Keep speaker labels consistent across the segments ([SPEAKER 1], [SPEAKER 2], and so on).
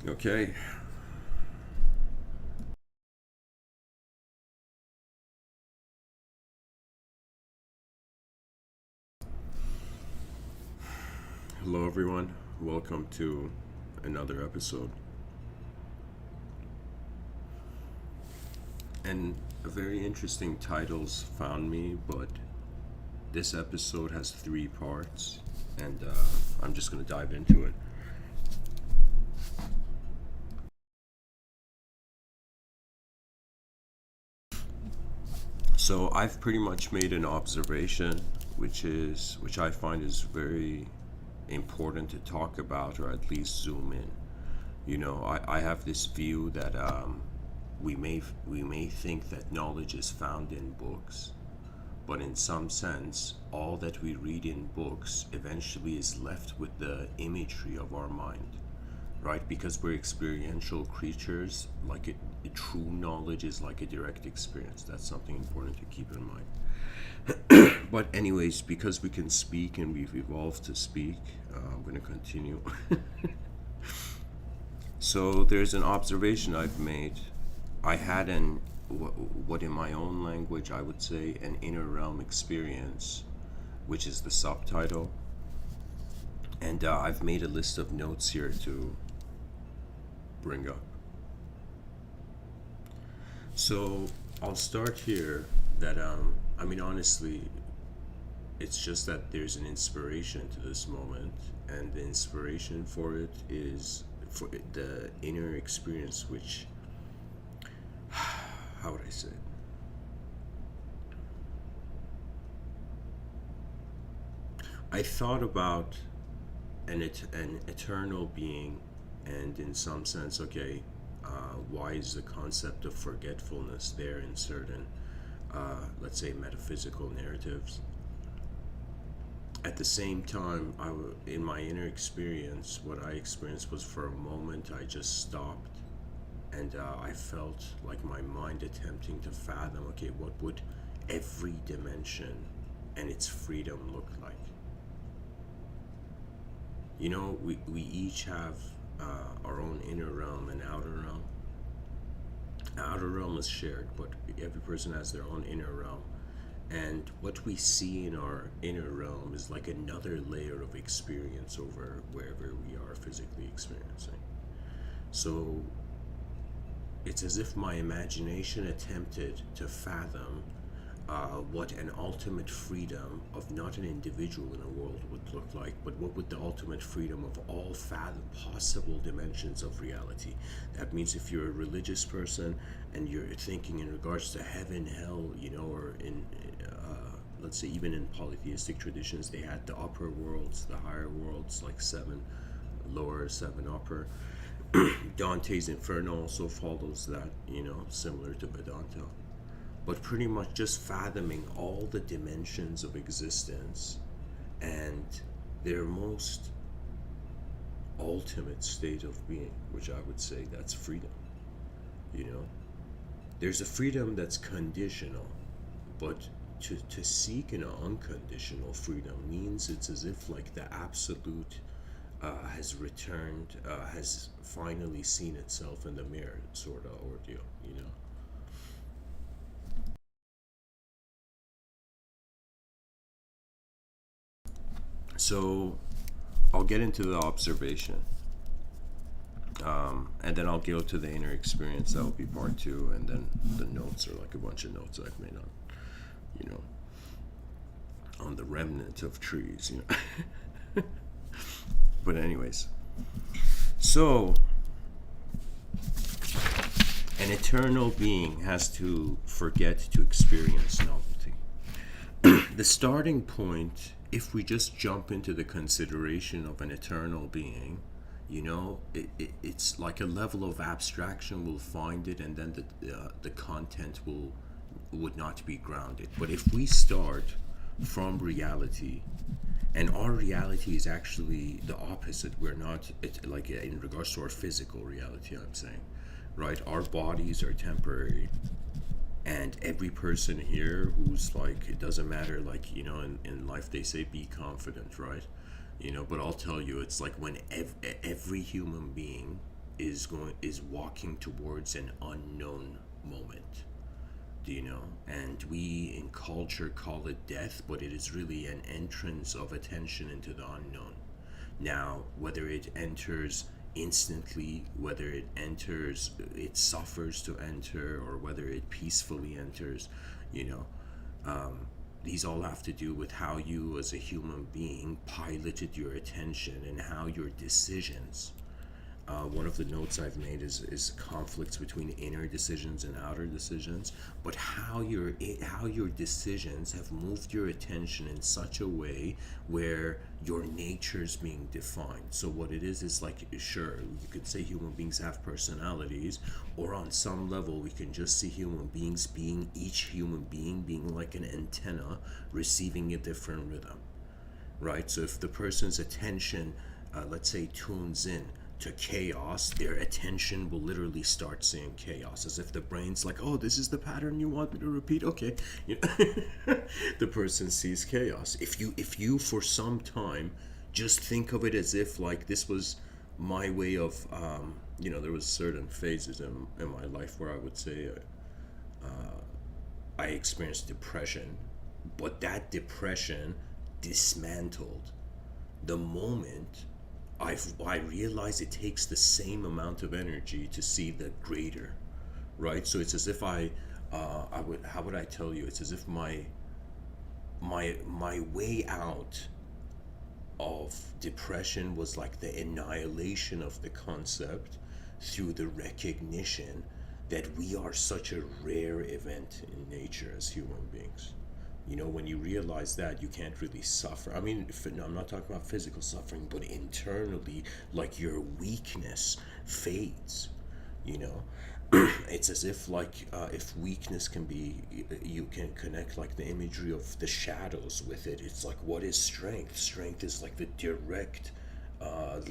[SPEAKER 1] Okay. Hello, everyone. Welcome to another episode. And a very interesting titles found me, but this episode has three parts, and I'm just going to dive into it. So I've pretty much made an observation, which I find is very important to talk about, or at least zoom in. I have this view that we may think that knowledge is found in books, but in some sense, all that we read in books eventually is left with the imagery of our mind, right? Because we're experiential creatures. Like true knowledge is like a direct experience. That's something important to keep in mind. But anyways, because we can speak and we've evolved to speak, I'm going to continue. So there's an observation I've made. I had what in my own language I would say an inner realm experience, which is the subtitle. And I've made a list of notes here to bring up. So I'll start here that honestly, it's just that there's an inspiration to this moment, and the inspiration for it is for the inner experience, which how would I say it? I thought about an eternal being, and in some sense, okay, why is the concept of forgetfulness there in certain, let's say, metaphysical narratives? At the same time, in my inner experience, what I experienced was for a moment I just stopped, and I felt like my mind attempting to fathom, okay, what would every dimension and its freedom look like? We each have our own inner realm and outer realm. Outer realm is shared, but every person has their own inner realm. And what we see in our inner realm is like another layer of experience over wherever we are physically experiencing. So it's as if my imagination attempted to fathom what an ultimate freedom of not an individual in a world would look like, but what would the ultimate freedom of all possible dimensions of reality. That means if you're a religious person and you're thinking in regards to heaven, hell, or in, let's say, even in polytheistic traditions, they had the upper worlds, the higher worlds, like seven lower, seven upper. Dante's Inferno also follows that, similar to Vedanta. But pretty much just fathoming all the dimensions of existence and their most ultimate state of being, which I would say that's freedom. You know, there's a freedom that's conditional, but to seek an unconditional freedom means it's as if like the absolute has returned, has finally seen itself in the mirror, sort of ordeal. So I'll get into the observation, and then I'll go to the inner experience. That will be part two, and then the notes are like a bunch of notes I've made on, you know, on the remnant of trees. But anyways, so an eternal being has to forget to experience novelty. The starting point, if we just jump into the consideration of an eternal being, it's like a level of abstraction. We'll find it, and then the content would not be grounded. But if we start from reality, and our reality is actually the opposite. We're not like in regards to our physical reality. I'm saying, right? Our bodies are temporary, and every person here who's like, it doesn't matter, like, in life they say be confident, right? But I'll tell you, it's like when every human being is walking towards an unknown moment. Do you know? And we in culture call it death, but it is really an entrance of attention into the unknown. Now, whether it enters instantly, whether it suffers to enter, or whether it peacefully enters, you know, these all have to do with how you as a human being piloted your attention and how your decisions. One of the notes I've made is conflicts between inner decisions and outer decisions, but how your decisions have moved your attention in such a way where your nature's being defined. So what it is like, sure, you could say human beings have personalities, or on some level we can just see human beings being, each human being being like an antenna receiving a different rhythm, right? So if the person's attention, let's say, tunes in to chaos, their attention will literally start seeing chaos, as if the brain's like, oh, this is the pattern you want me to repeat, okay. You know, the person sees chaos. If you for some time just think of it as if like this was my way of, there was certain phases in my life where I would say I experienced depression, but that depression dismantled the moment I realize it takes the same amount of energy to see the greater, right? So it's as if how would I tell you? It's as if my way out of depression was like the annihilation of the concept through the recognition that we are such a rare event in nature as human beings. When you realize that, you can't really suffer. I mean, I'm not talking about physical suffering, but internally, like your weakness fades. It's as if if weakness can be, you can connect like the imagery of the shadows with it. It's like, what is strength? Strength is like the direct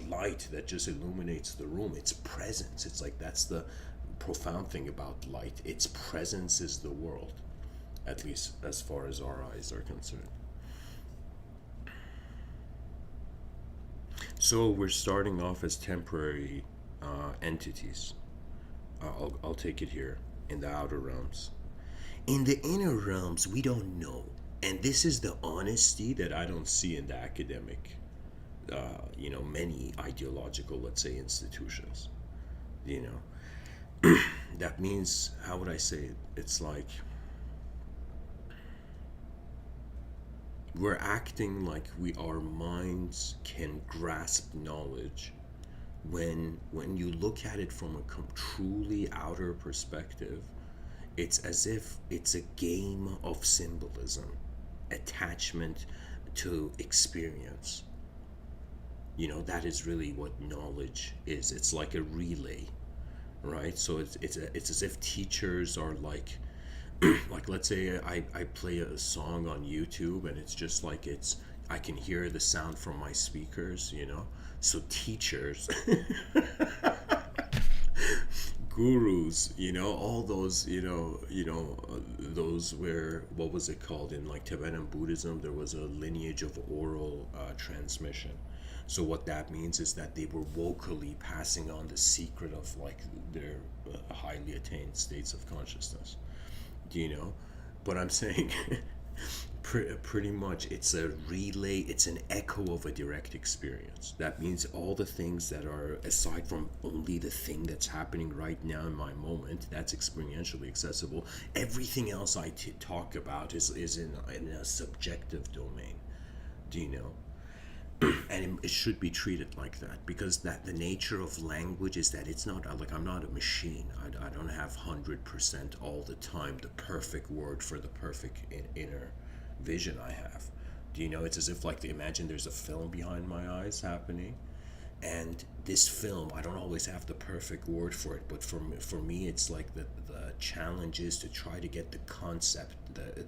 [SPEAKER 1] light that just illuminates the room. It's presence. It's like, that's the profound thing about light. Its presence is the world, at least as far as our eyes are concerned. So we're starting off as temporary entities. I'll take it here in the outer realms. In the inner realms, we don't know. And this is the honesty that I don't see in the academic, many ideological, let's say, institutions. That means, how would I say it? It's like, we're acting like our minds can grasp knowledge when you look at it from a truly outer perspective. It's as if it's a game of symbolism, attachment to experience. That is really what knowledge is. It's like a relay, right? So it's as if teachers are like like, let's say I play a song on YouTube, and it's just like, I can hear the sound from my speakers. So teachers gurus, all those, those, where, what was it called, in like Tibetan Buddhism, there was a lineage of oral transmission. So what that means is that they were vocally passing on the secret of like their highly attained states of consciousness. But I'm saying pretty much it's a relay, it's an echo of a direct experience. That means all the things that are, aside from only the thing that's happening right now in my moment, that's experientially accessible. Everything else I talk about is in a subjective domain. And it should be treated like that, because that the nature of language is that it's not like, I'm not a machine. I don't have 100% all the time the perfect word for the perfect inner vision I have. It's as if, like, imagine there's a film behind my eyes happening, and this film, I don't always have the perfect word for it, but for me it's like the challenge is to try to get the concept, the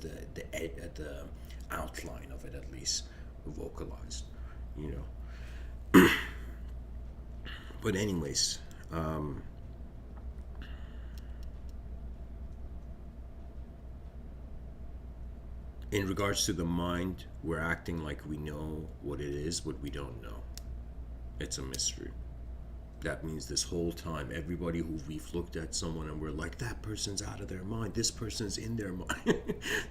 [SPEAKER 1] outline of it, at least vocalized. But anyways, in regards to the mind, we're acting like we know what it is, but we don't know. It's a mystery. That means this whole time, everybody who we've looked at someone and we're like, that person's out of their mind, this person's in their mind.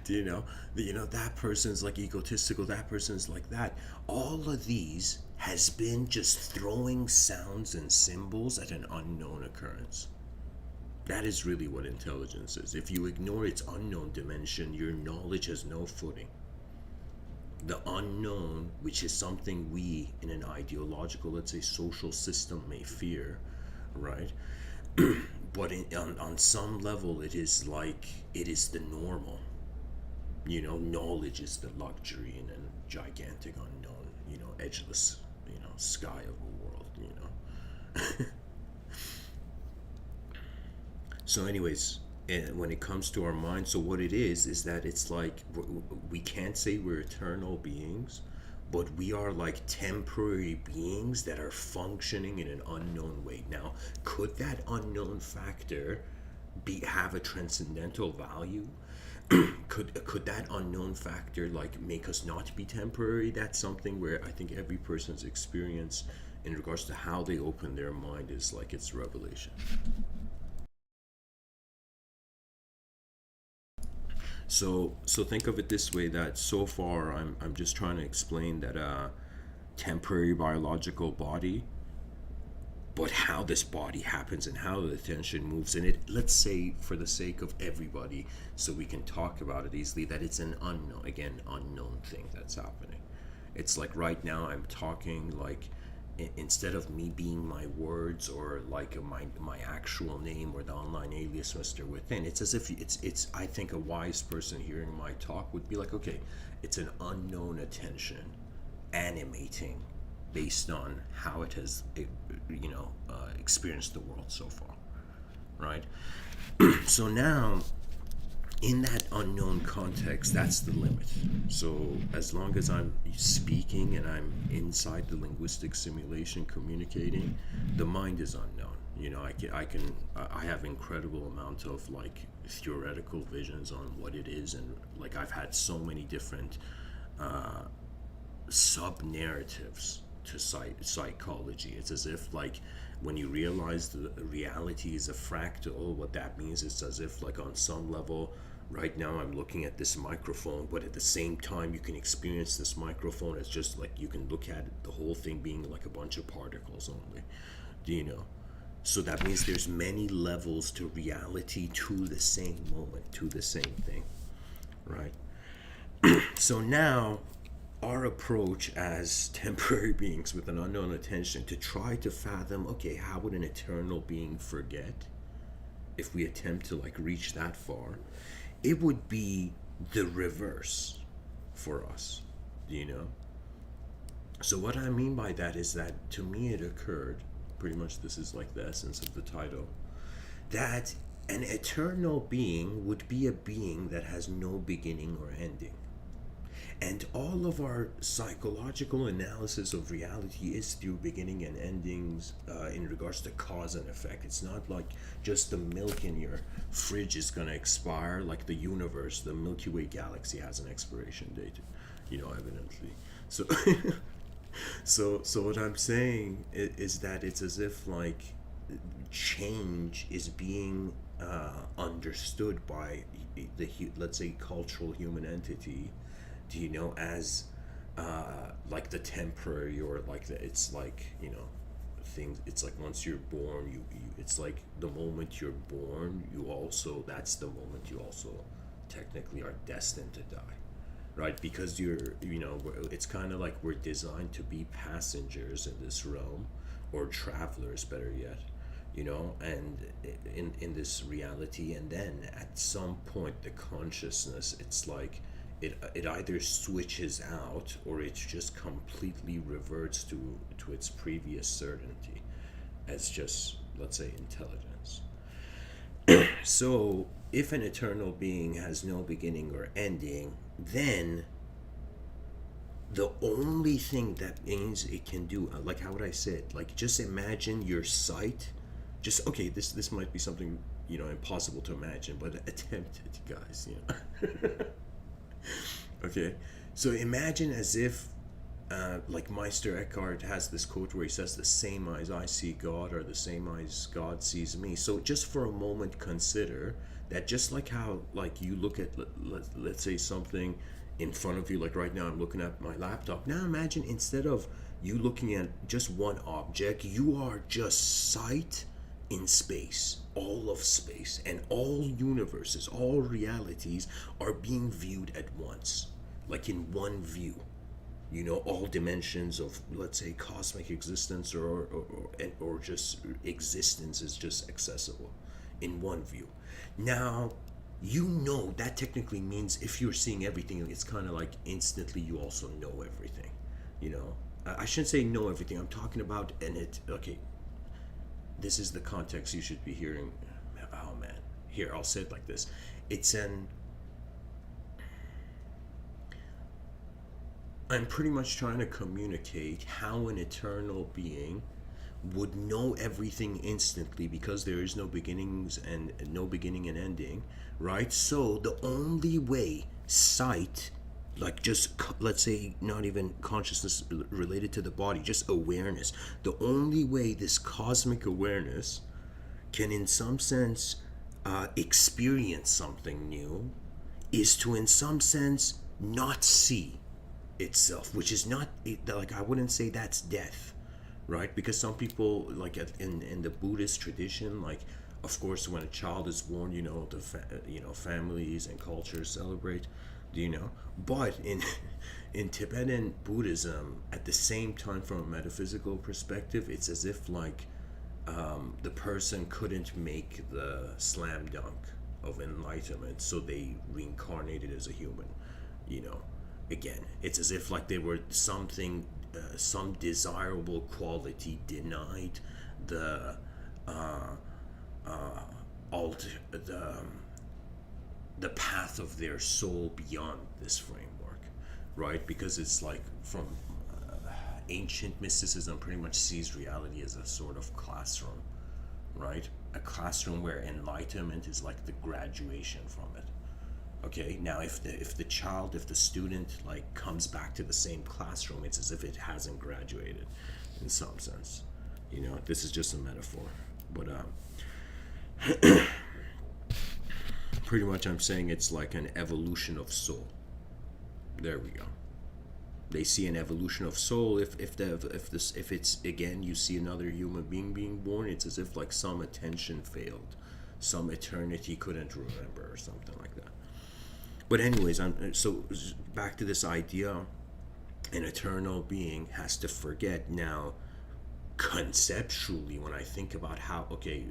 [SPEAKER 1] Do you know? That person's like egotistical, that person's like that. All of these has been just throwing sounds and symbols at an unknown occurrence. That is really what intelligence is. If you ignore its unknown dimension, your knowledge has no footing. The unknown, which is something we in an ideological, let's say, social system may fear, right? But on some level, it is like it is the normal. Knowledge is the luxury in a gigantic unknown, edgeless, sky of a world, So, anyways, when it comes to our mind, so what it is that it's like we can't say we're eternal beings, but we are like temporary beings that are functioning in an unknown way. Now, could that unknown factor have a transcendental value? could that unknown factor like make us not be temporary? That's something where I think every person's experience in regards to how they open their mind is like it's revelation. So think of it this way, that so far I'm just trying to explain that temporary biological body, but how this body happens and how the attention moves in it. Let's say, for the sake of everybody, so we can talk about it easily, that it's an unknown thing that's happening. It's like right now I'm talking like, instead of me being my words or like my actual name or the online alias Mr.Within, it's as if it's I think a wise person hearing my talk would be like, okay, it's an unknown attention animating based on how it has experienced the world so far, right? So now, in that unknown context, that's the limit. So as long as I'm speaking and I'm inside the linguistic simulation communicating, the mind is unknown. I have incredible amount of like theoretical visions on what it is, and like I've had so many different sub narratives to psychology. It's as if like when you realize the reality is a fractal, what that means is as if like on some level, right now I'm looking at this microphone, but at the same time you can experience this microphone as just like, you can look at it, the whole thing being like a bunch of particles only. Do you know? So that means there's many levels to reality, to the same moment, to the same thing, right? So now our approach as temporary beings with an unknown attention to try to fathom, okay, how would an eternal being forget? If we attempt to like reach that far, it would be the reverse for us, So what I mean by that is that to me it occurred, pretty much this is like the essence of the title, that an eternal being would be a being that has no beginning or ending. And all of our psychological analysis of reality is through beginning and endings, in regards to cause and effect. It's not like just the milk in your fridge is going to expire, like the universe, the Milky Way galaxy has an expiration date, evidently. So, so what I'm saying is that it's as if like change is being understood by the, let's say, cultural human entity, as like the temporary, or like it's like, things. It's like once you're born, you it's like the moment you're born, that's the moment you also technically are destined to die, right? Because it's kind of like we're designed to be passengers in this realm, or travelers, better yet, and in this reality. And then at some point, the consciousness, it's like it either switches out, or it just completely reverts to its previous certainty as just, let's say, intelligence. So if an eternal being has no beginning or ending, then the only thing that means it can do, like how would I say it, like just imagine your sight. Just, okay, this might be something impossible to imagine, but attempt it, guys. Okay, so imagine as if like Meister Eckhart has this quote where he says, "The same eyes I see God are the same eyes God sees me." So just for a moment, consider that just like how like you look at let's say something in front of you, like right now I'm looking at my laptop. Now imagine instead of you looking at just one object, you are just sight in space. All of space and all universes, all realities are being viewed at once, like in one view. All dimensions of, let's say, cosmic existence, or just existence is just accessible in one view. Now, that technically means if you're seeing everything, it's kind of like instantly you also know everything. you know I shouldn't say know everything. I'm talking about, and it okay, this is the context you should be hearing. Oh man, here, I'll say it like this. It's an I'm pretty much trying to communicate how an eternal being would know everything instantly, because there is no beginnings and no beginning and ending, right? So the only way sight, like just let's say not even consciousness related to the body, just awareness, the only way this cosmic awareness can in some sense experience something new is to in some sense not see itself, which is not like, I wouldn't say that's death, right? Because some people, like in the Buddhist tradition, like of course when a child is born, families and cultures celebrate, but in Tibetan Buddhism, at the same time, from a metaphysical perspective, it's as if like the person couldn't make the slam dunk of enlightenment, so they reincarnated as a human. you know Again, it's as if like they were something, some desirable quality denied the alt the path of their soul beyond this framework, right? Because it's like from ancient mysticism pretty much sees reality as a sort of classroom, right? A classroom where enlightenment is like the graduation from it. Okay, now if the student like comes back to the same classroom, it's as if it hasn't graduated in some sense. This is just a metaphor, but pretty much I'm saying it's like an evolution of soul. There we go. They see an evolution of soul. If it's, again, you see another human being being born, it's as if like some attention failed, some eternity couldn't remember or something like that. But anyways, so back to this idea: an eternal being has to forget. Now, conceptually, when I think about how, okay,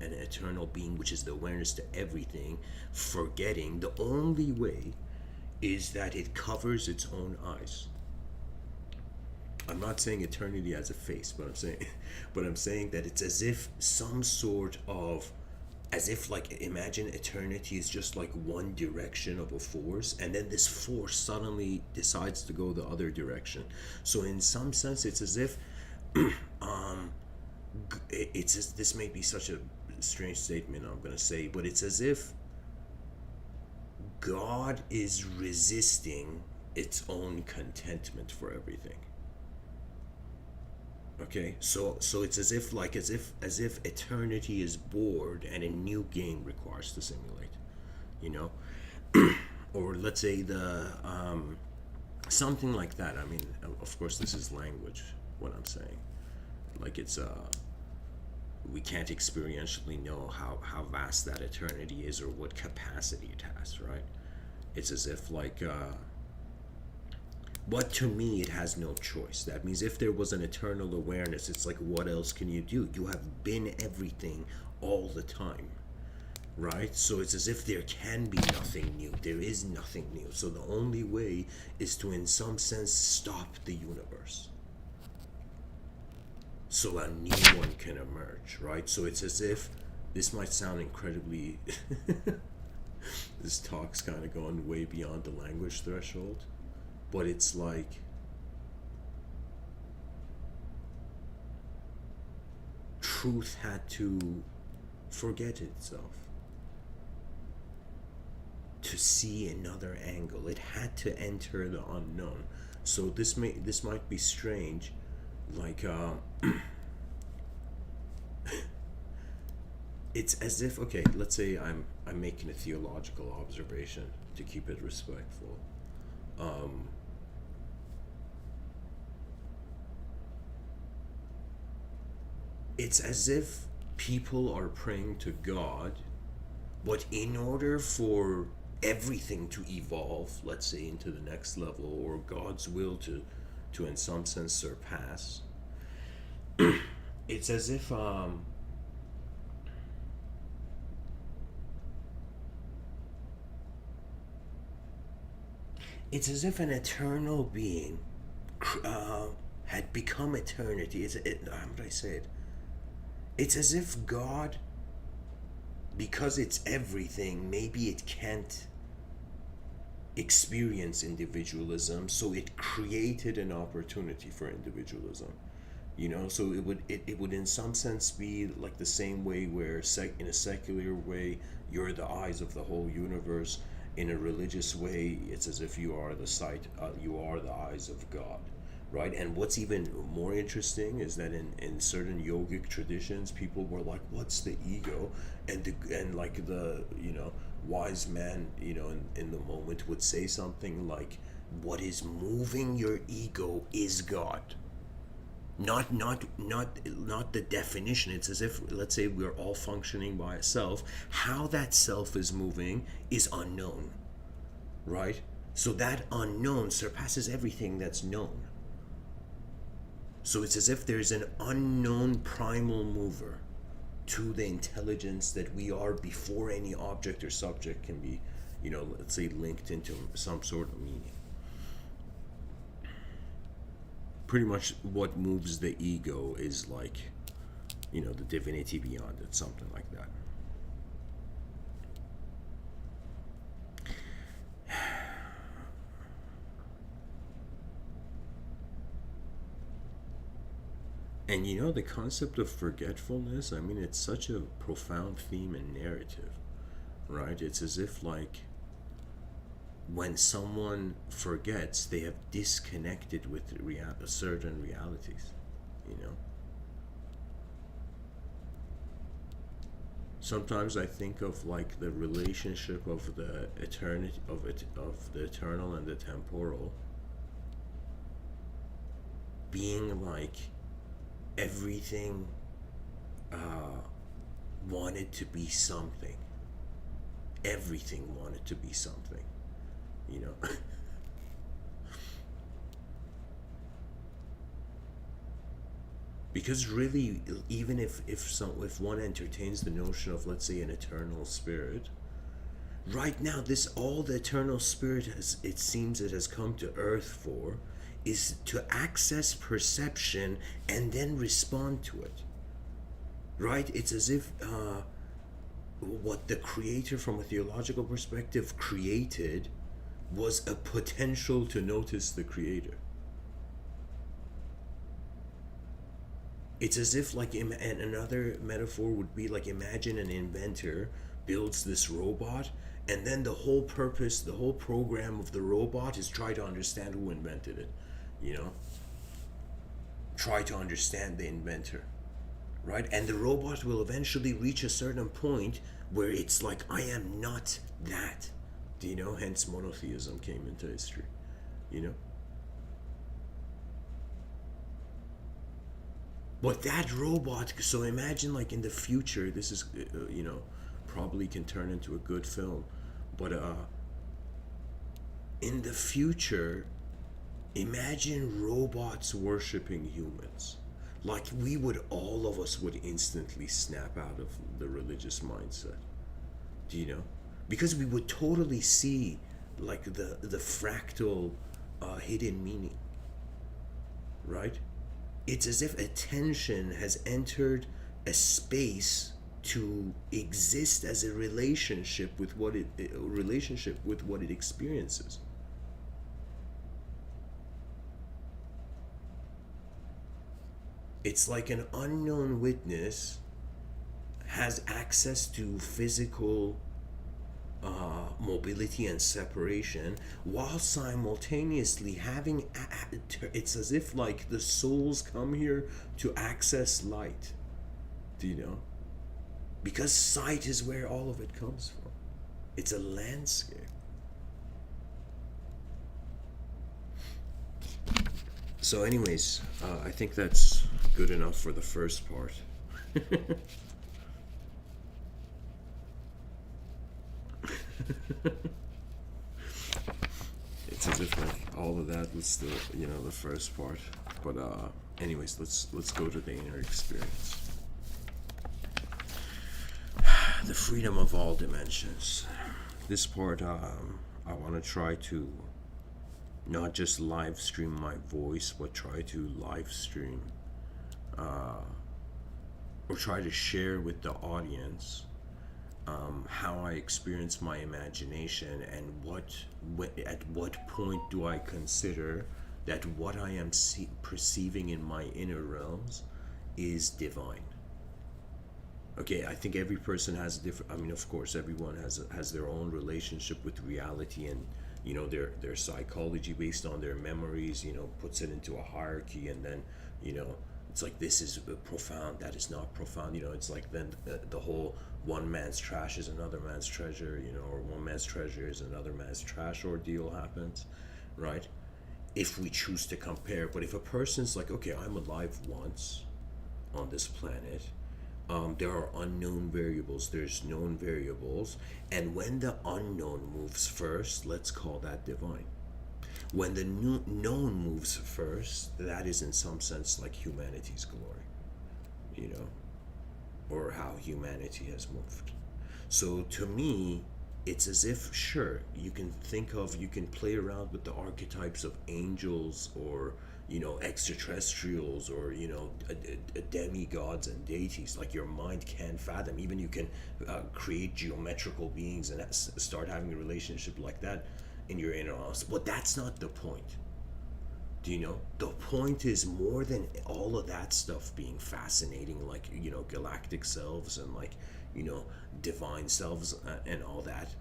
[SPEAKER 1] an eternal being, which is the awareness to everything, forgetting, the only way is that it covers its own eyes. I'm not saying eternity has a face, but I'm saying that it's as if some sort of, as if like, imagine eternity is just like one direction of a force, and then this force suddenly decides to go the other direction. So in some sense, it's as if this may be such a strange statement I'm gonna say, but it's as if God is resisting its own contentment for everything. Okay, so it's as if eternity is bored and a new game requires to simulate, you know, or let's say the something like that. I mean, of course, this is language. What I'm saying, like it's we can't experientially know how vast that eternity is or what capacity it has, right? It's as if like. But to me, it has no choice. That means if there was an eternal awareness, it's like, what else can you do? You have been everything all the time, right? So it's as if there can be nothing new. There is nothing new. So the only way is to, in some sense, stop the universe, so a new one can emerge, right? So it's as if, this might sound incredibly... this talk's kind of going way beyond the language threshold. But it's like truth had to forget itself to see another angle. It had to enter the unknown So this might be strange, like it's as if, okay, let's say I'm making a theological observation to keep it respectful. Um, it's as if people are praying to God, but in order for everything to evolve, let's say into the next level, or God's will to in some sense surpass, it's as if it's as if an eternal being uh, had become eternity. How would I say it? It's as if God, because it's everything, maybe it can't experience individualism, so it created an opportunity for individualism. So it would in some sense be like the same way where in a secular way you're the eyes of the whole universe. In a religious way, it's as if you are the sight, you are the eyes of God, right? And what's even more interesting is that in certain yogic traditions, people were like, "What's the ego?" And like the wise man in the moment would say something like, "What is moving your ego is God." Not the definition. It's as if, let's say, we're all functioning by a self. How that self is moving is unknown, right? So that unknown surpasses everything that's known. So it's as if there's an unknown primal mover to the intelligence that we are before any object or subject can be, let's say, linked into some sort of meaning. Pretty much what moves the ego is like, the divinity beyond it, something like that. And the concept of forgetfulness, I mean, it's such a profound theme and narrative, right? It's as if, like, when someone forgets, they have disconnected with certain realities, you know? Sometimes I think of like the relationship of the eternity of the eternal and the temporal being like everything uh, wanted to be something. Everything wanted to be something, you know. Because really, even if one entertains the notion of, let's say, an eternal spirit, right now, this all the eternal spirit has, it seems, it has come to earth for, is to access perception and then respond to it. Right? It's as if what the creator, from a theological perspective, created was a potential to notice the creator. It's as if, like, and another metaphor would be like, imagine an inventor builds this robot, and then the whole purpose, the whole program of the robot is try to understand who invented it, you know? Try to understand the inventor, right? And the robot will eventually reach a certain point where it's like, I am not that, do you know? Hence monotheism came into history, you know? But that robot, so imagine like in the future, this is, probably can turn into a good film. But in the future, imagine robots worshiping humans. Like all of us would instantly snap out of the religious mindset. Do you know? Because we would totally see like the fractal hidden meaning, right? It's as if attention has entered a space to exist as a relationship with what it experiences. It's like an unknown witness has access to physical mobility and separation, while simultaneously having it's as if like the souls come here to access light. Do you know? Because sight is where all of it comes from. It's a landscape. So anyways, I think that's good enough for the first part. It's as if like all of that was the, you know, the first part. But anyways, let's go to the inner experience. The freedom of all dimensions. This part, I want to try to not just live stream my voice, but try to live stream or try to share with the audience how I experience my imagination, and at what point do I consider that what I am perceiving in my inner realms is divine. Okay, I think every person has a different. I mean, of course, everyone has their own relationship with reality, and you know their psychology based on their memories. You know, puts it into a hierarchy, and then you know it's like this is profound, that is not profound. You know, it's like then the whole one man's trash is another man's treasure. You know, or one man's treasure is another man's trash ordeal happens, right? If we choose to compare, but if a person's like, okay, I'm alive once on this planet. There are unknown variables, there's known variables, and when the unknown moves first, let's call that divine. When the known moves first, that is in some sense like humanity's glory, you know, or how humanity has moved. So to me, it's as if, sure, you can play around with the archetypes of angels, or you know, extraterrestrials, or you know, demigods and deities, like your mind can't fathom. Even you can create geometrical beings and start having a relationship like that in your inner house, but that's not the point. Do you know? The point is more than all of that stuff being fascinating, like, you know, galactic selves and like, you know, divine selves and all that.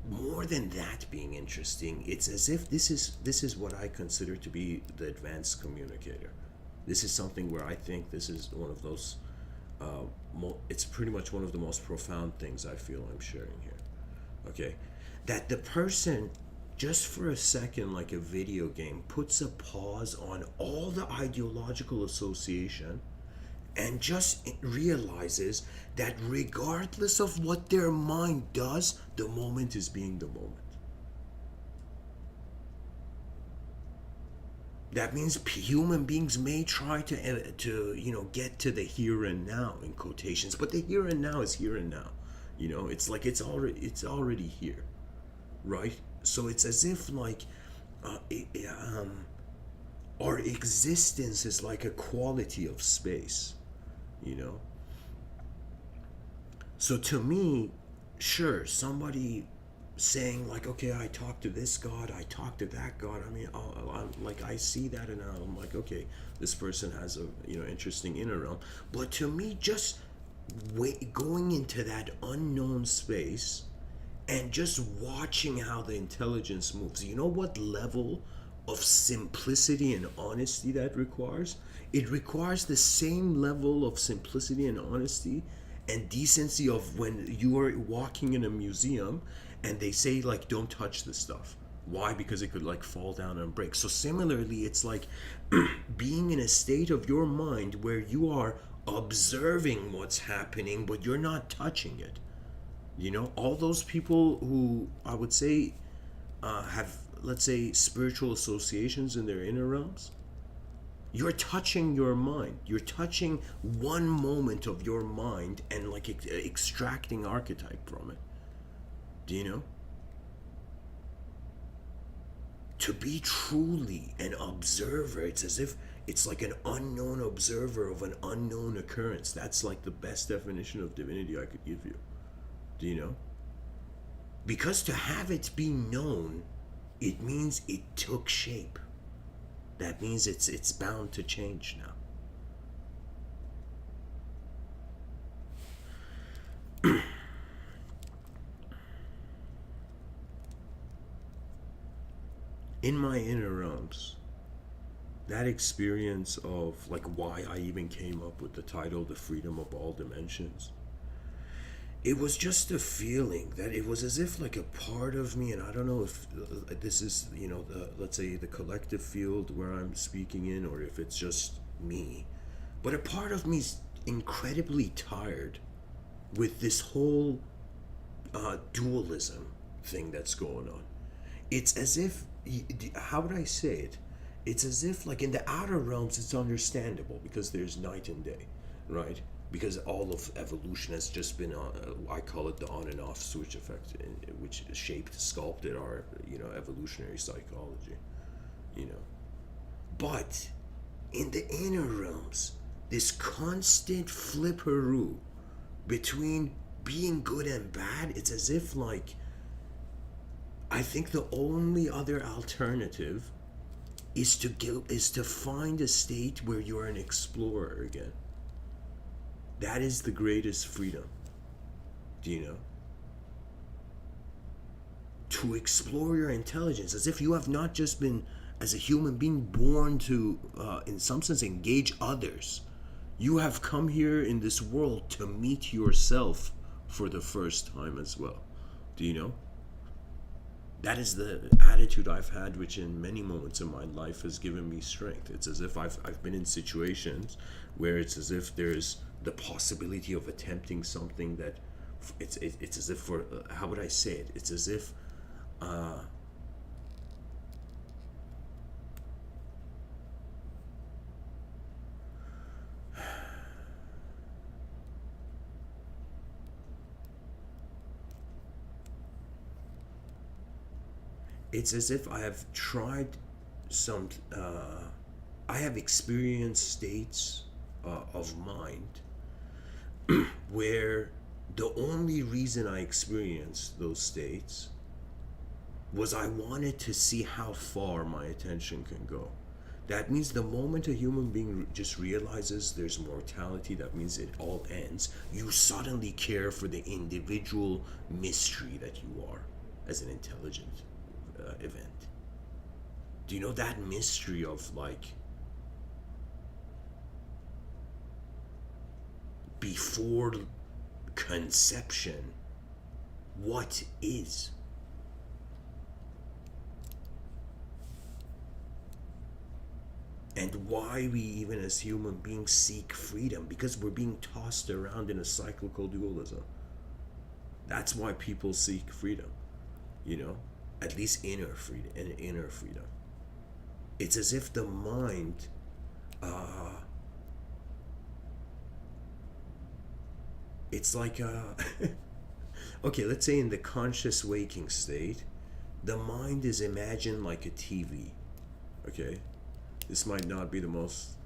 [SPEAKER 1] More than that being interesting, it's as if this is what I consider to be the advanced communicator. This is something where I think this is one of those. It's pretty much one of the most profound things I feel I'm sharing here. Okay, that the person, just for a second, like a video game, puts a pause on all the ideological association and just realizes that regardless of what their mind does, the moment is being the moment. That means human beings may try to you know, get to the here and now in quotations, but the here and now is here and now. You know, it's like it's already here, right? So it's as if like our existence is like a quality of space, you know. So to me, sure, somebody saying like, okay, I talk to this god, I talk to that god. I mean, I'm like, I see that, and I'm like, okay, this person has a, you know, interesting inner realm. But to me, just going into that unknown space and just watching how the intelligence moves. You know what level of simplicity and honesty that requires? It requires the same level of simplicity and honesty and decency of when you are walking in a museum and they say like, don't touch this stuff. Why? Because it could like fall down and break. So similarly, it's like being in a state of your mind where you are observing what's happening, but you're not touching it. You know, all those people who I would say have, let's say, spiritual associations in their inner realms, you're touching your mind. You're touching one moment of your mind and like extracting archetype from it. Do you know? To be truly an observer, it's as if it's like an unknown observer of an unknown occurrence. That's like the best definition of divinity I could give you. Do you know? Because to have it be known, it means it took shape. That means it's bound to change now. In my inner realms, that experience of like why I even came up with the title The Freedom of All Dimensions, it was just a feeling that it was as if like a part of me, and I don't know if this is, let's say the collective field where I'm speaking in, or if it's just me, but a part of me's incredibly tired with this whole dualism thing that's going on. It's as if, how would I say it? It's as if, like, in the outer realms, it's understandable because there's night and day, right? Because all of evolution has just been, I call it the on and off switch effect, which shaped, sculpted our, evolutionary psychology, you know. But in the inner realms, this constant flipperoo between being good and bad, it's as if, like, I think the only other alternative is to find a state where you're an explorer again. That is the greatest freedom. Do you know? To explore your intelligence, as if you have not just been, as a human being, born to, in some sense, engage others. You have come here in this world to meet yourself for the first time as well. Do you know? That is the attitude I've had, which in many moments in my life has given me strength. It's as if I've been in situations where it's as if there's the possibility of attempting something that it's as if, for how would I say it? It's as if it's as if I have tried some I have experienced states of mind where the only reason I experienced those states was I wanted to see how far my attention can go. That means the moment a human being just realizes there's mortality, that means it all ends, you suddenly care for the individual mystery that you are as an intelligent event. Do you know that mystery of, like, before conception, what is? And why we, even as human beings, seek freedom? Because we're being tossed around in a cyclical dualism. That's why people seek freedom, at least inner freedom, and inner freedom. It's as if the mind it's like okay, let's say in the conscious waking state, the mind is imagined like a TV. Okay, this might not be the most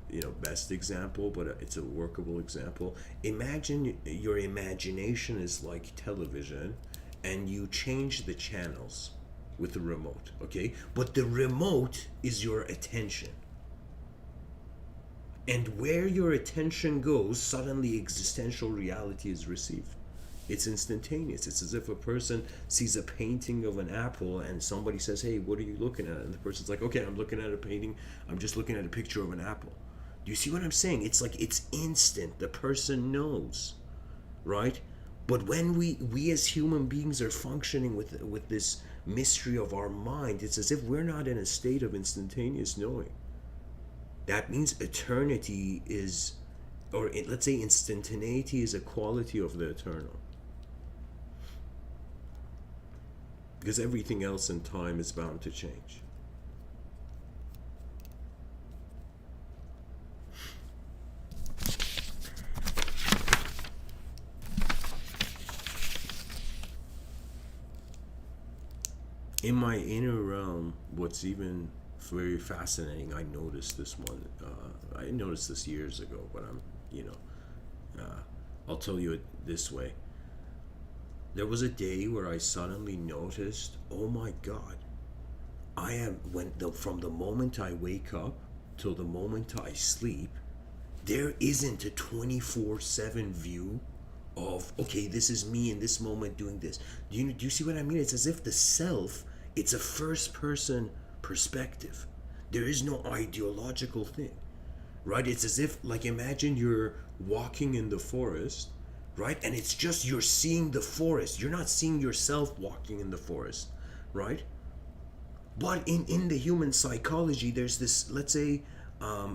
[SPEAKER 1] best example, but it's a workable example. Imagine your imagination is like television, and you change the channels with the remote. Okay, but the remote is your attention, and where your attention goes, suddenly existential reality is received. It's instantaneous. It's as if a person sees a painting of an apple and somebody says, "Hey, what are you looking at?" And the person's like, "Okay, I'm looking at a painting. I'm just looking at a picture of an apple." Do you see what I'm saying? It's like it's instant. The person knows, right? But when we as human beings are functioning with this mystery of our mind, it's as if we're not in a state of instantaneous knowing. That means eternity is, or let's say instantaneity is a quality of the eternal. Because everything else in time is bound to change. In my inner realm, what's even very fascinating, I noticed this one. I noticed this years ago, but I'll tell you it this way. There was a day where I suddenly noticed, oh my God, from the moment I wake up till the moment I sleep, there isn't a 24/7 view of, okay, this is me in this moment doing this. Do you see what I mean? It's as if the self, it's a first person perspective. There is no ideological thing, right? It's as if, like, imagine you're walking in the forest, right? And it's just you're seeing the forest. You're not seeing yourself walking in the forest, right? But in the human psychology, there's this, let's say,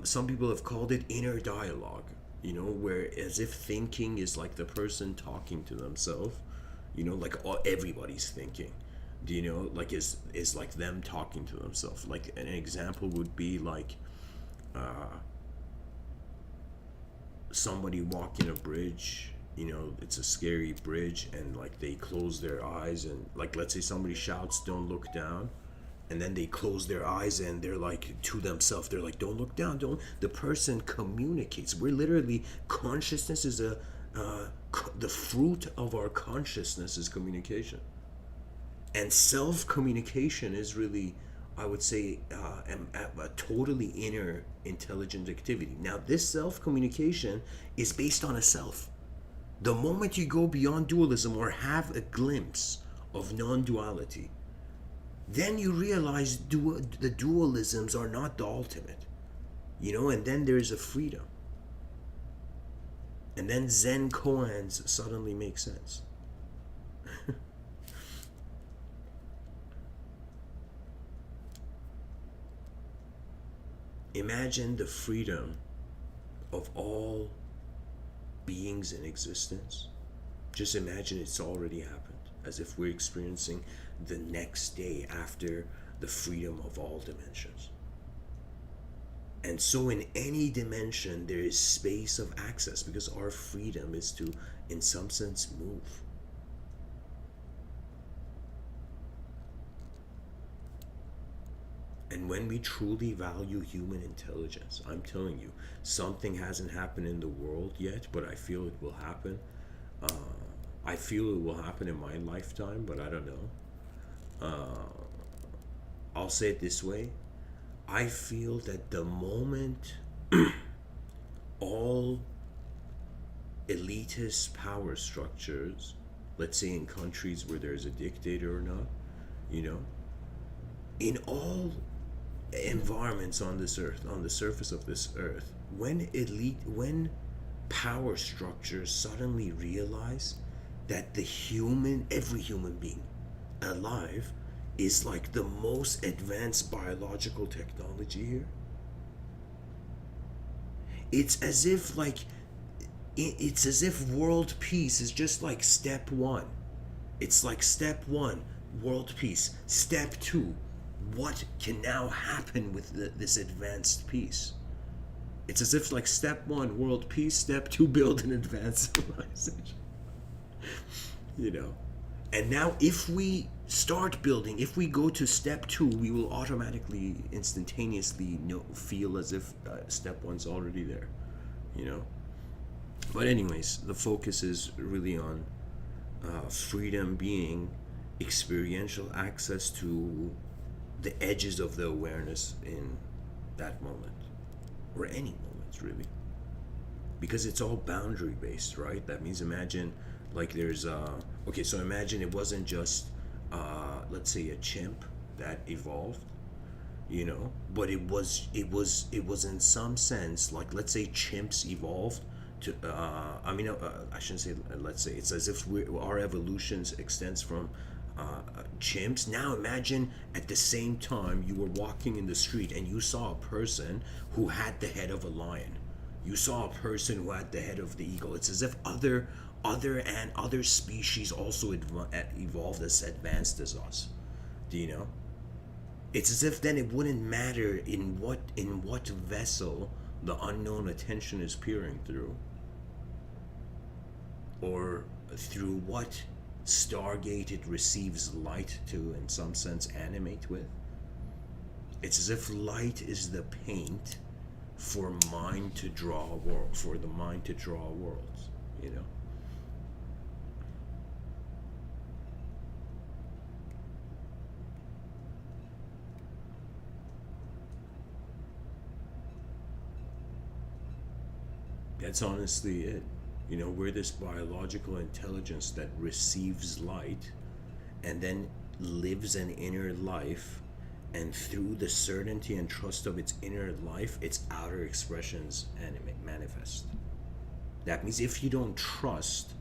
[SPEAKER 1] some people have called it inner dialogue, where as if thinking is like the person talking to themselves, like everybody's thinking. Do you know, like is like them talking to themselves. Like an example would be like somebody walking a bridge, it's a scary bridge, and like they close their eyes, and like let's say somebody shouts, "Don't look down," and then they close their eyes and they're like to themselves, they're like, "Don't look down, don't." The person communicates. We're literally, consciousness is the fruit of our consciousness is communication, and self-communication is really, I would say, a totally inner intelligent activity. Now this self-communication is based on a self. The moment you go beyond dualism or have a glimpse of non-duality, then you realize the dualisms are not the ultimate, and then there's a freedom. And then Zen koans suddenly make sense. Imagine the freedom of all beings in existence. Just imagine it's already happened, as if we're experiencing the next day after the freedom of all dimensions. And so in any dimension there is space of access, because our freedom is to, in some sense, move. And when we truly value human intelligence, I'm telling you, something hasn't happened in the world yet, but I feel it will happen. I feel it will happen in my lifetime, but I don't know. I'll say it this way. I feel that the moment all elitist power structures, let's say in countries where there's a dictator or not, in all environments on this earth, on the surface of this earth, when power structures suddenly realize that every human being alive is like the most advanced biological technology here, it's as if world peace is just like step one. It's like step one, world peace. Step two, what can now happen with this advanced peace? It's as if like step one, world peace. Step two, build an advanced civilization. And now if we start building, if we go to step two, we will automatically, instantaneously feel as if step one's already there. But anyways, the focus is really on freedom being experiential access to the edges of the awareness in that moment, or any moment really, because it's all boundary based, right? That means imagine like there's okay, so imagine it wasn't just let's say a chimp that evolved, but it was in some sense, like let's say chimps evolved to I shouldn't say let's say, it's as if our evolution extends from chimps. Now imagine at the same time you were walking in the street and you saw a person who had the head of a lion. You saw a person who had the head of the eagle. It's as if other species also evolved as advanced as us. Do you know? It's as if then it wouldn't matter in what vessel the unknown attention is peering through, or through what stargate it receives light to, in some sense, animate with. It's as if light is the paint for mind to draw a world, for the mind to draw worlds, That's honestly it. We're this biological intelligence that receives light and then lives an inner life And through the certainty and trust of its inner life, its outer expressions and manifest. That means if you don't trust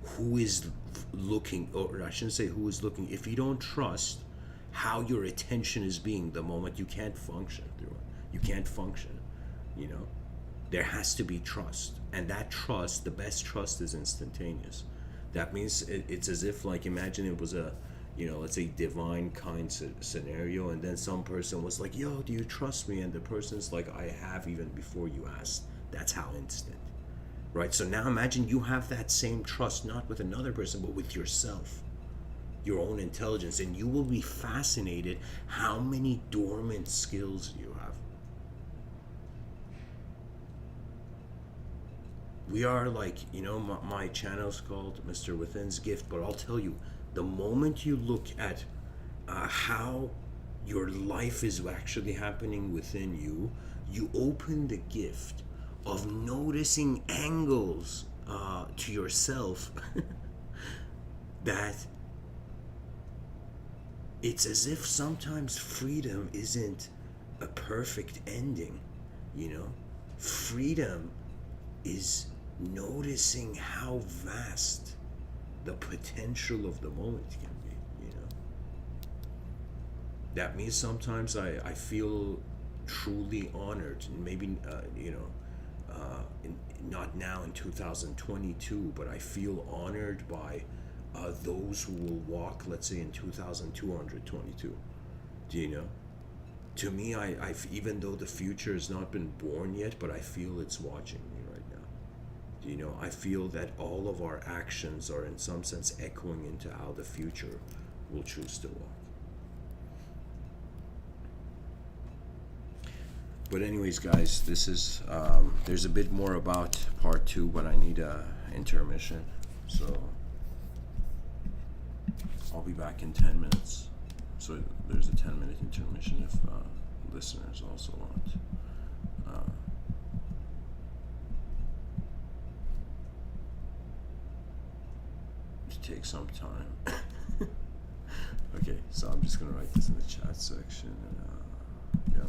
[SPEAKER 1] who is looking, or I shouldn't say who is looking, if you don't trust how your attention is being the moment, you can't function through it. You can't function, you know? There has to be trust. And that trust, the best trust is instantaneous. That means it's as if, like, imagine it was a, let's say divine kind scenario, and then some person was like, yo, do you trust me? And the person's like, I have, even before you asked. That's how instant. Right? So now imagine you have that same trust, not with another person, but with yourself, your own intelligence, and you will be fascinated how many dormant skills you have. We are like, my channel's called Mr. Within's Gift, but I'll tell you, the moment you look at how your life is actually happening within you, you open the gift of noticing angles to yourself that it's as if sometimes freedom isn't a perfect ending, you know? Freedom is noticing how vast the potential of the moment can be, you know? That means sometimes I feel truly honored, and maybe, not now in 2022, but I feel honored by those who will walk, let's say, in 2222. Do you know? To me, even though the future has not been born yet, but I feel it's watching me right now. Do you know? I feel that all of our actions are in some sense echoing into how the future will choose to walk. But anyways, guys, this is there's a bit more about part two, but I need a intermission, so I'll be back in 10 minutes. So there's a 10-minute intermission if listeners also want. To take some time. Okay, so I'm just gonna write this in the chat section. And, yeah.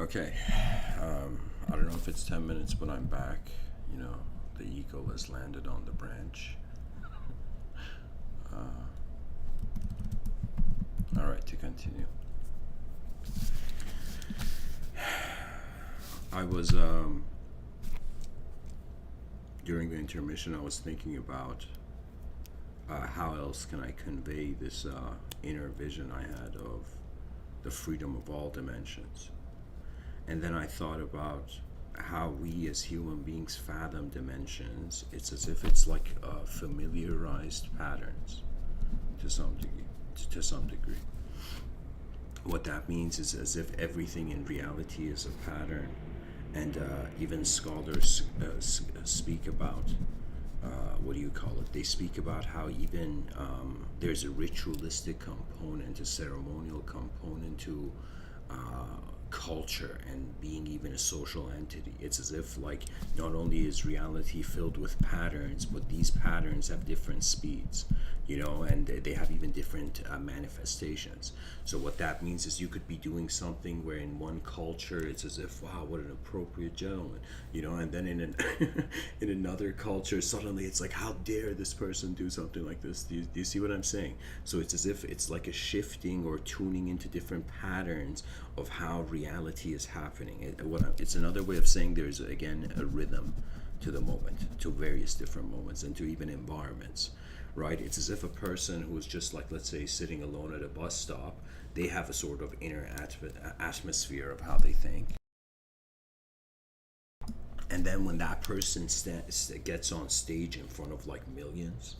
[SPEAKER 1] Okay. I don't know if it's 10 minutes, but I'm back. You know, the eagle has landed on the branch. All right, to continue. I was, during the intermission, I was thinking about how else can I convey this inner vision I had of the freedom of all dimensions. And then I thought about how we as human beings fathom dimensions. It's as if it's like familiarized patterns to some degree. What that means is as if everything in reality is a pattern, and even scholars speak about what do you call it? They speak about how even there's a ritualistic component, a ceremonial component to culture and being even a social entity. It's as if like not only is reality filled with patterns, but these patterns have different speeds, you know, and they have even different manifestations. So what that means is you could be doing something where in one culture it's as if, wow, what an appropriate gentleman, you know, and then in an in another culture suddenly it's like, how dare this person do something like this? Do you see what I'm saying? So it's as if it's like a shifting or tuning into different patterns of how reality is happening. It's another way of saying there's again a rhythm to the moment, to various different moments, and to even environments, right? It's as if a person who is just like, let's say, sitting alone at a bus stop, they have a sort of inner atmosphere of how they think. And then when that person gets on stage in front of like millions,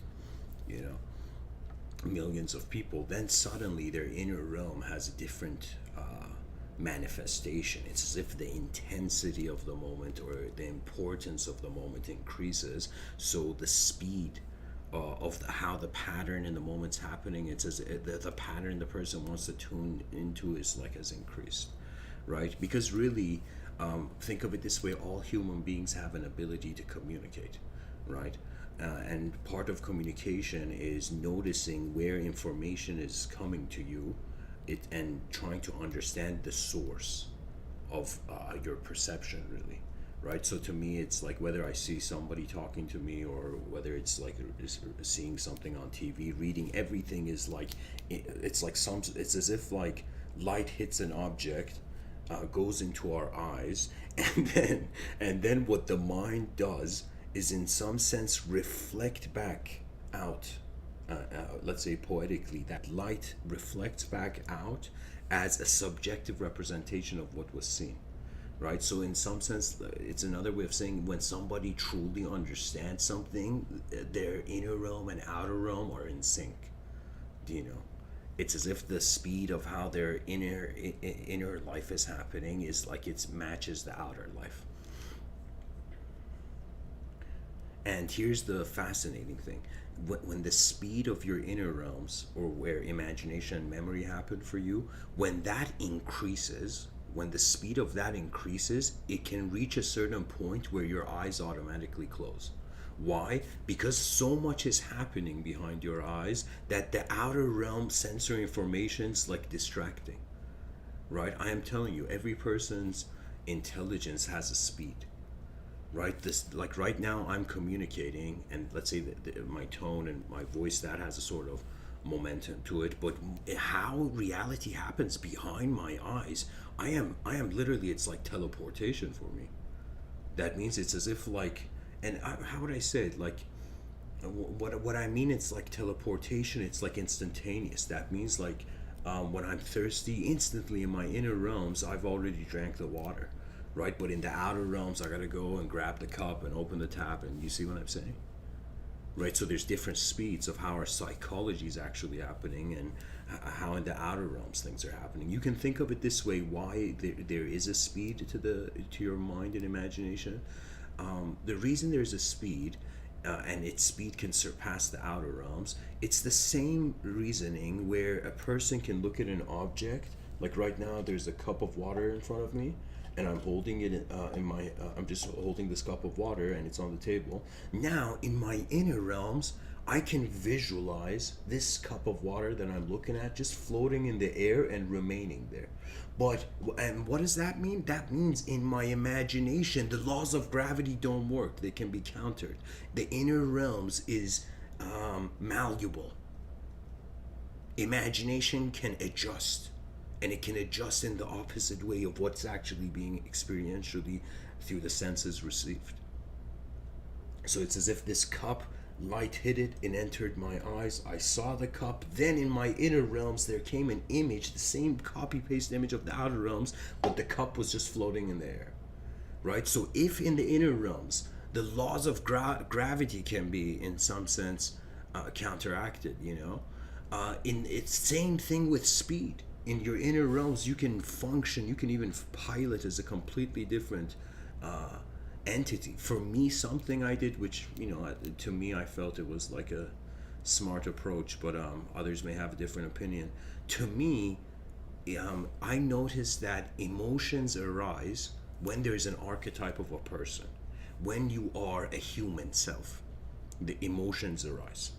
[SPEAKER 1] you know, millions of people, then suddenly their inner realm has a different manifestation. It's as if the intensity of the moment or the importance of the moment increases, so the speed of how the pattern in the moment's happening, it's as the pattern the person wants to tune into is like has increased, right? Because really, think of it this way: all human beings have an ability to communicate, right? And part of communication is noticing where information is coming to you, and trying to understand the source of your perception, really, right? So to me, it's like whether I see somebody talking to me or whether it's like seeing something on TV, reading, everything is like it's like it's as if like light hits an object, goes into our eyes, and then what the mind does is in some sense reflect back out, let's say poetically, that light reflects back out as a subjective representation of what was seen, right? So in some sense, it's another way of saying when somebody truly understands something, their inner realm and outer realm are in sync. Do you know? It's as if the speed of how their inner life is happening is like it matches the outer life. And here's the fascinating thing: when the speed of your inner realms, or where imagination and memory happen for you, when that increases, when the speed of that increases, it can reach a certain point where your eyes automatically close. Why? Because so much is happening behind your eyes that the outer realm sensory information is like distracting, right? I am telling you, every person's intelligence has a speed, right? This, like right now I'm communicating, and let's say that my tone and my voice, that has a sort of momentum to it, but how reality happens behind my eyes, I am literally, it's like teleportation for me. That means it's as if like, and how would I say it, like what I mean, it's like teleportation, it's like instantaneous. That means like when I'm thirsty, instantly in my inner realms I've already drank the water, right? But in the outer realms I gotta go and grab the cup and open the tap, and you see what I'm saying, right? So there's different speeds of how our psychology is actually happening, and how in the outer realms things are happening. You can think of it this way: why there is a speed to your mind and imagination. The reason there's a speed, and its speed can surpass the outer realms, it's the same reasoning where a person can look at an object. Like right now there's a cup of water in front of me, and I'm holding it in I'm just holding this cup of water and it's on the table. Now in my inner realms I can visualize this cup of water that I'm looking at just floating in the air and remaining there. But, and what does that mean? That means in my imagination, the laws of gravity don't work. They can be countered. The inner realms is malleable. Imagination can adjust, and it can adjust in the opposite way of what's actually being experientially through the senses received. So it's as if this cup, light hit it and entered my eyes. I saw the cup. Then in my inner realms, there came an image, the same copy paste image of the outer realms, but the cup was just floating in the air. Right? So if in the inner realms, the laws of gravity can be, in some sense, counteracted, in it's same thing with speed. In your inner realms, you can function, you can even pilot as a completely different entity. For me, something I did, which to me, I felt it was like a smart approach, but others may have a different opinion. To me, I noticed that emotions arise when there's an archetype of a person. When you are a human self, the emotions arise.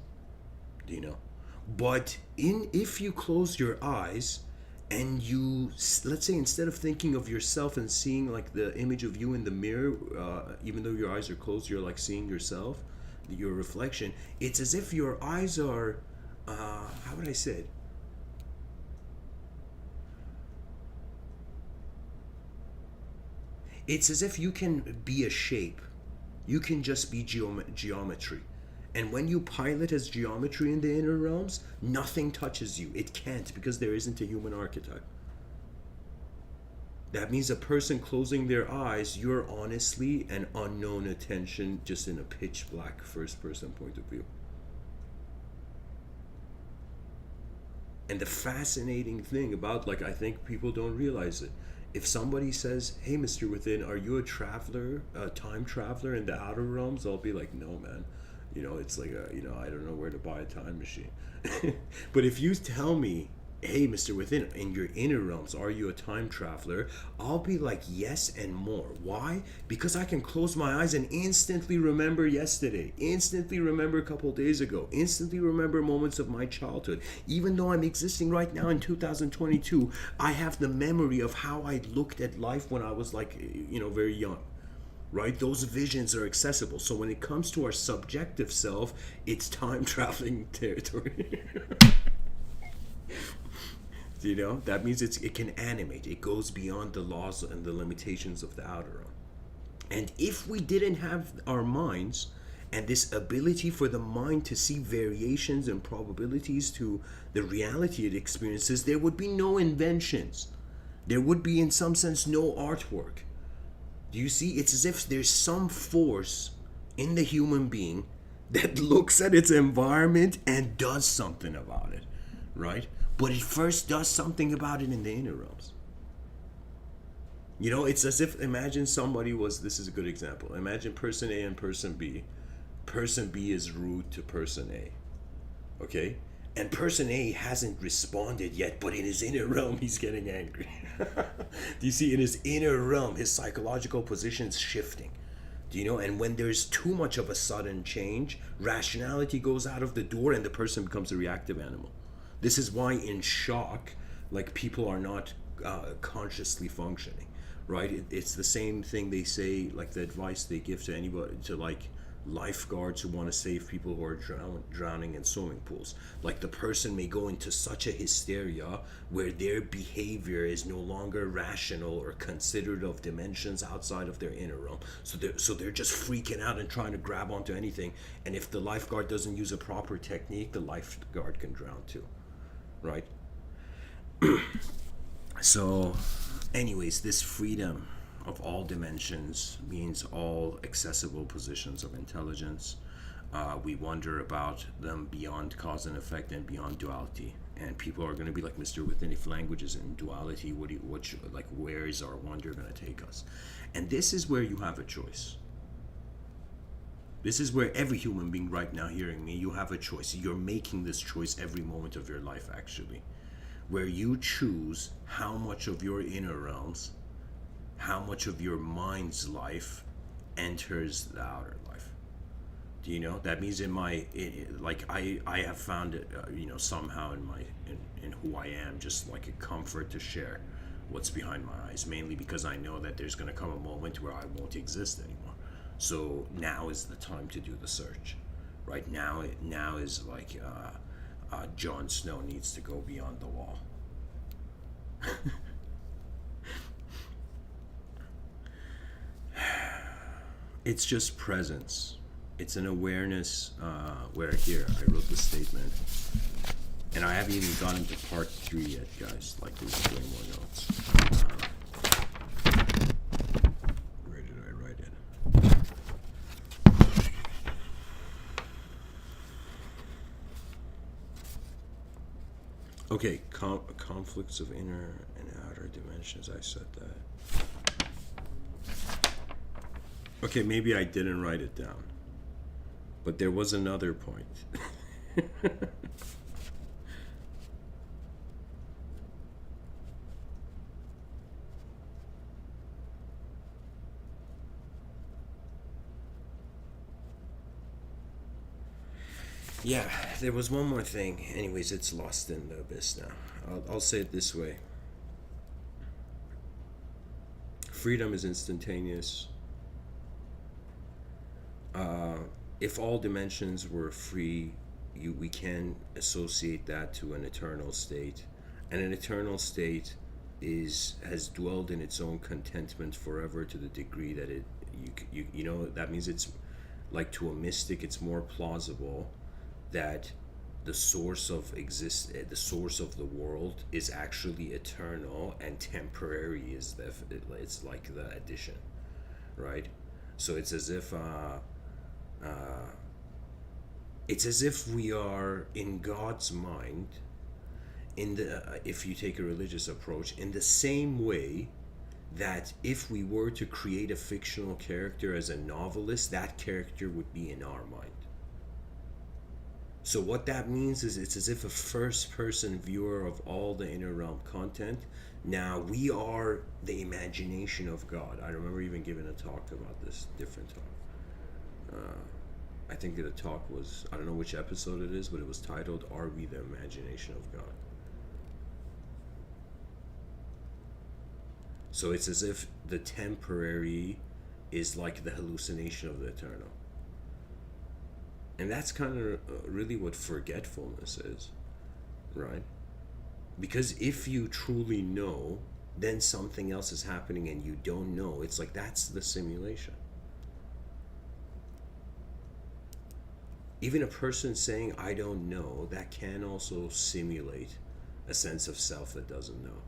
[SPEAKER 1] But if you close your eyes and you, let's say, instead of thinking of yourself and seeing like the image of you in the mirror, even though your eyes are closed, you're like seeing yourself, your reflection. It's as if your eyes are, how would I say it? It's as if you can be a shape. You can just be geometry. And when you pilot as geometry in the inner realms, nothing touches you. It can't, because there isn't a human archetype. That means a person closing their eyes, you're honestly an unknown attention, just in a pitch black first person point of view. And the fascinating thing about, like, I think people don't realize it. If somebody says, "Hey, Mr. Within, are you a traveler, a time traveler in the outer realms?" I'll be like, "No, man. It's like I don't know where to buy a time machine." But if you tell me, "Hey, Mr. Within, in your inner realms, are you a time traveler?" I'll be like, yes and more. Why? Because I can close my eyes and instantly remember yesterday, instantly remember a couple of days ago, instantly remember moments of my childhood. Even though I'm existing right now in 2022, I have the memory of how I looked at life when I was like, very young. Right? Those visions are accessible. So when it comes to our subjective self, it's time traveling territory. That means it can animate. It goes beyond the laws and the limitations of the outer realm. And if we didn't have our minds and this ability for the mind to see variations and probabilities to the reality it experiences, there would be no inventions. There would be, in some sense, no artwork. Do you see? It's as if there's some force in the human being that looks at its environment and does something about it, right? But it first does something about it in the inner realms. It's as if, imagine somebody was, this is a good example. Imagine person A and person B. Person B is rude to person A. Okay? And person A hasn't responded yet, but in his inner realm, he's getting angry. Do you see? In his inner realm, his psychological position's shifting. And when there's too much of a sudden change, rationality goes out of the door and the person becomes a reactive animal. This is why in shock, like, people are not consciously functioning, right? It's the same thing they say, like the advice they give to anybody, to like lifeguards who want to save people who are drowning in swimming pools. Like, the person may go into such a hysteria where their behavior is no longer rational or considered of dimensions outside of their inner realm. So they're just freaking out and trying to grab onto anything. And if the lifeguard doesn't use a proper technique, the lifeguard can drown too, right? So, anyways, this freedom of all dimensions means all accessible positions of intelligence. We wonder about them beyond cause and effect and beyond duality. And people are going to be like, "Mr. Within, if language is in duality, where is our wonder going to take us?" And this is where you have a choice. This is where every human being right now hearing me, you have a choice. You're making this choice every moment of your life, actually, where you choose how much of your inner realms, how much of your mind's life enters the outer life. You know, that means like I have found it, somehow in who I am, just like a comfort to share what's behind my eyes, mainly because I know that there's going to come a moment where I won't exist anymore. So now is the time to do the search. Right now is like Jon Snow needs to go beyond the wall. It's just presence. It's an awareness where here I wrote the statement, and I haven't even gotten to part 3 yet, guys. Like, there's way more notes. Where did I write it? Okay, conflicts of inner and outer dimensions. I said that. Okay, maybe I didn't write it down. But there was another point. Yeah, there was one more thing. Anyways, it's lost in the abyss now. I'll say it this way. Freedom is instantaneous. If all dimensions were free, we can associate that to an eternal state, and an eternal state has dwelled in its own contentment forever, to the degree that that means it's like, to a mystic it's more plausible that the source of the world is actually eternal, and temporary is it's like the addition, right? So it's as if we are in God's mind, if you take a religious approach, in the same way that if we were to create a fictional character as a novelist, that character would be in our mind. So what that means is, it's as if a first-person viewer of all the inner realm content. Now we are the imagination of God. I remember even giving a talk about this, different talk. I think the talk was, I don't know which episode it is, but it was titled, "Are We the Imagination of God?" So it's as if the temporary is like the hallucination of the eternal. And that's kind of really what forgetfulness is, right? Because if you truly know, then something else is happening and you don't know. It's like, that's the simulation. Even a person saying, "I don't know," that can also simulate a sense of self that doesn't know.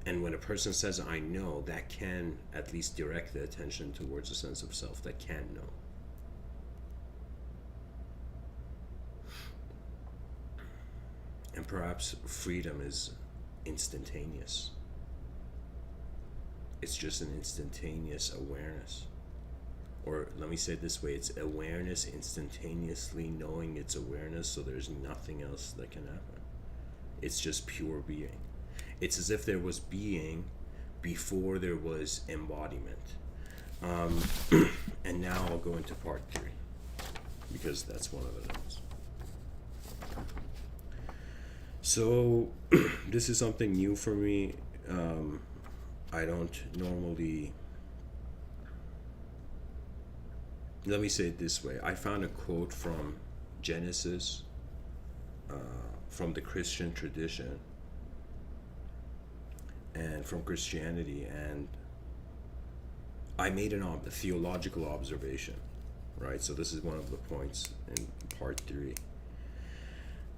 [SPEAKER 1] And when a person says, "I know," that can at least direct the attention towards a sense of self that can know. And perhaps freedom is instantaneous. It's just an instantaneous awareness. Or let me say it this way, it's awareness instantaneously knowing its awareness, so there's nothing else that can happen. It's just pure being. It's as if there was being before there was embodiment. And now I'll go into part 3, because that's one of the notes. So this is something new for me. I don't normally... Let me say it this way. I found a quote from Genesis, from the Christian tradition, and from Christianity, and I made a theological observation, right? So this is one of the points in part 3.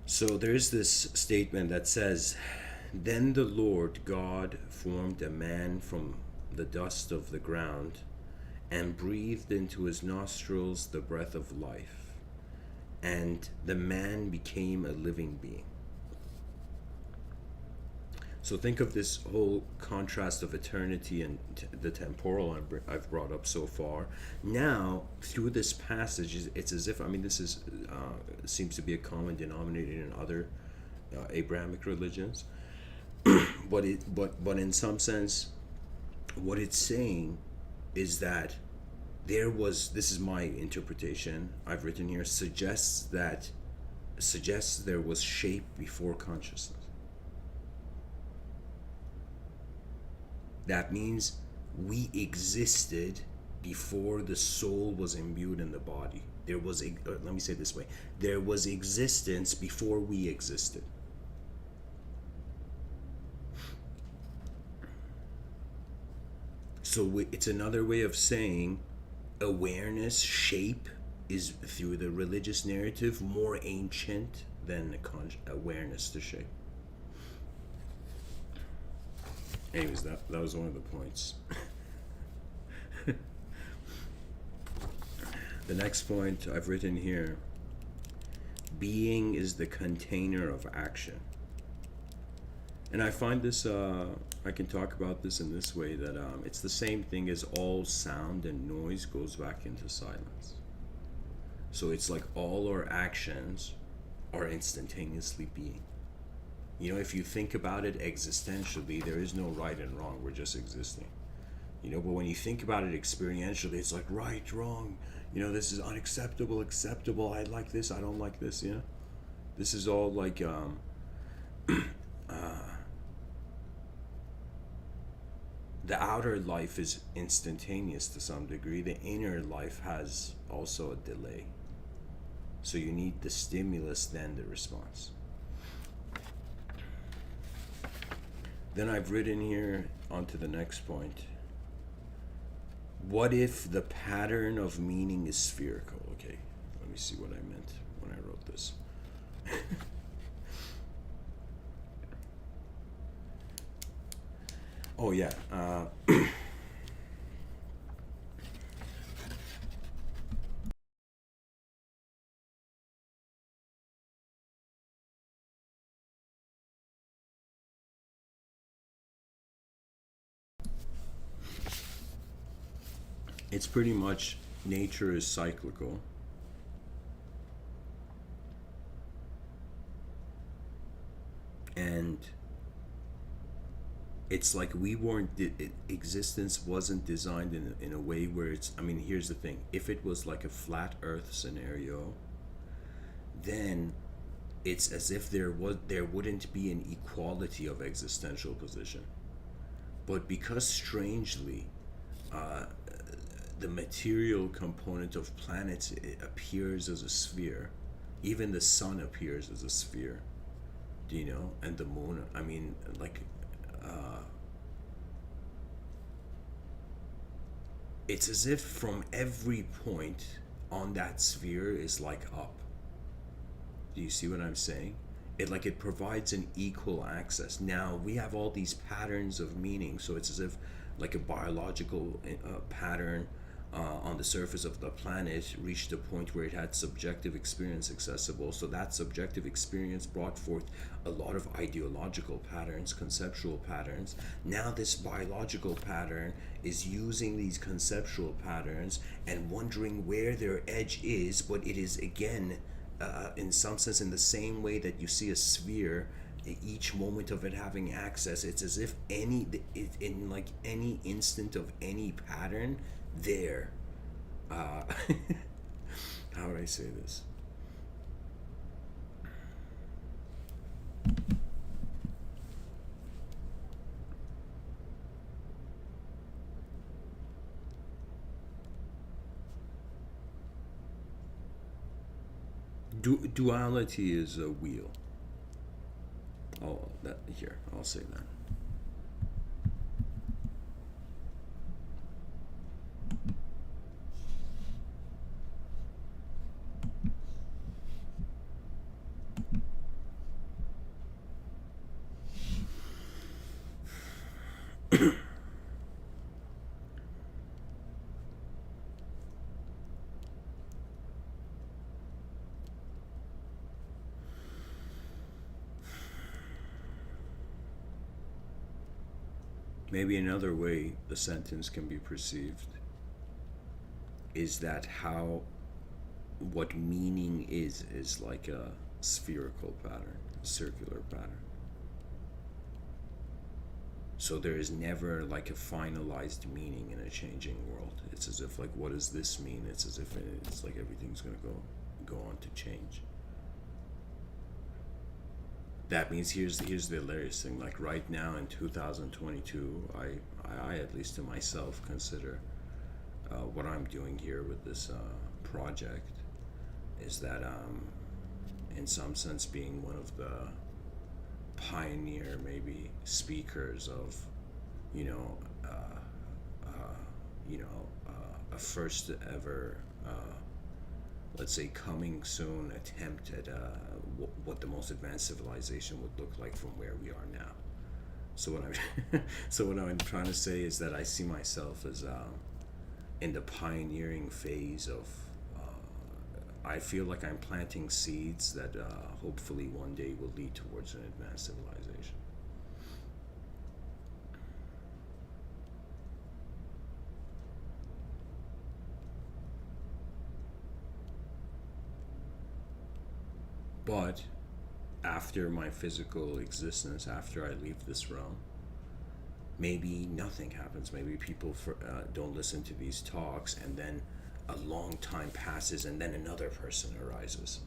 [SPEAKER 1] So there's this statement that says, "Then the Lord God formed a man from the dust of the ground, and breathed into his nostrils the breath of life, and the man became a living being." So think of this whole contrast of eternity and the temporal I've brought up so far. Now, through this passage, it's as if, this is seems to be a common denominator in other Abrahamic religions, but in some sense, what it's saying is that there was, this is my interpretation I've written here, suggests there was shape before consciousness. That means we existed before the soul was imbued in the body. There was, let me say it this way, there was existence before we existed. So it's another way of saying awareness, shape, is through the religious narrative more ancient than the awareness to shape. Anyways, that was one of the points. The next point I've written here, being is the container of action. And I find this, I can talk about this in this way, that it's the same thing as all sound and noise goes back into silence. So it's like all our actions are instantaneously being. You know, if you think about it existentially, there is no right and wrong, we're just existing. You know, but when you think about it experientially, it's like right, wrong, you know, this is unacceptable, acceptable, I like this, I don't like this, you know? This is all like, the outer life is instantaneous to some degree. The inner life has also a delay. So you need the stimulus, then the response. Then I've written here onto the next point. What if the pattern of meaning is spherical? Okay, let me see what I meant when I wrote this. Oh yeah, it's pretty much nature is cyclical. And it's like we weren't, existence wasn't designed in a way where it's, I mean, here's the thing. If it was like a flat earth scenario, then it's as if there wouldn't be an equality of existential position. But because strangely, the material component of planets appears as a sphere, even the sun appears as a sphere, do you know? And the moon, I mean, like, it's as if from every point on that sphere is like up. Do you see what I'm saying? It provides an equal access. Now we have all these patterns of meaning, so it's as if like a biological pattern on the surface of the planet reached a point where it had subjective experience accessible. So that subjective experience brought forth a lot of ideological patterns, conceptual patterns. Now this biological pattern is using these conceptual patterns and wondering where their edge is, but it is again, in some sense, in the same way that you see a sphere, each moment of it having access, it's as if in like any instant of any pattern, there, how would I say this? Duality is a wheel. I'll say that. Maybe another way the sentence can be perceived is that what meaning is like a spherical pattern, a circular pattern. So there is never like a finalized meaning in a changing world. It's as if like, what does this mean? It's as if it's like everything's gonna go on to change. That means here's the hilarious thing. Like right now in 2022, I at least to myself consider what I'm doing here with this project is that in some sense being one of the pioneer maybe speakers of you know a first ever let's say coming soon attempt at what the most advanced civilization would look like from where we are now. So what I'm so what I'm trying to say is that I see myself as in the pioneering phase of I feel like I'm planting seeds that hopefully one day will lead towards an advanced civilization. But after my physical existence, after I leave this realm, maybe nothing happens. Maybe people don't listen to these talks, and then a long time passes, and then another person arises,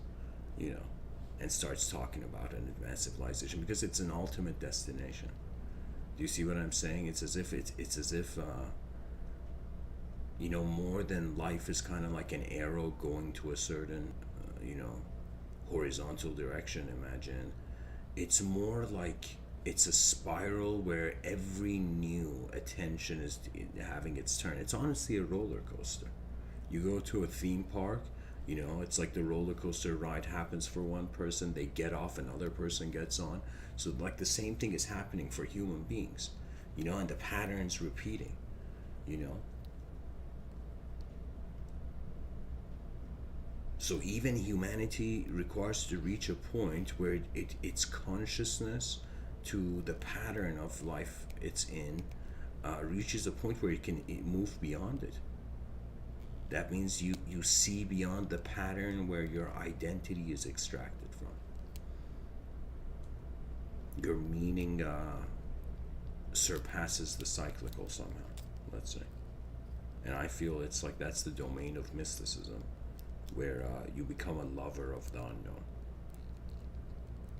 [SPEAKER 1] you know, and starts talking about an advanced civilization because it's an ultimate destination. Do you see what I'm saying? It's as if more than life is kind of like an arrow going to a certain horizontal direction. Imagine it's more like it's a spiral where every new attention is having its turn. It's honestly a roller coaster. You go to a theme park, it's like the roller coaster ride happens for one person, they get off, another person gets on. So like the same thing is happening for human beings, and the pattern's repeating, you know. So even humanity requires to reach a point where its consciousness to the pattern of life it's in reaches a point where it can move beyond it. That means you see beyond the pattern where your identity is extracted from. Your meaning surpasses the cyclical somehow, let's say. And I feel it's like that's the domain of mysticism, where you become a lover of the unknown.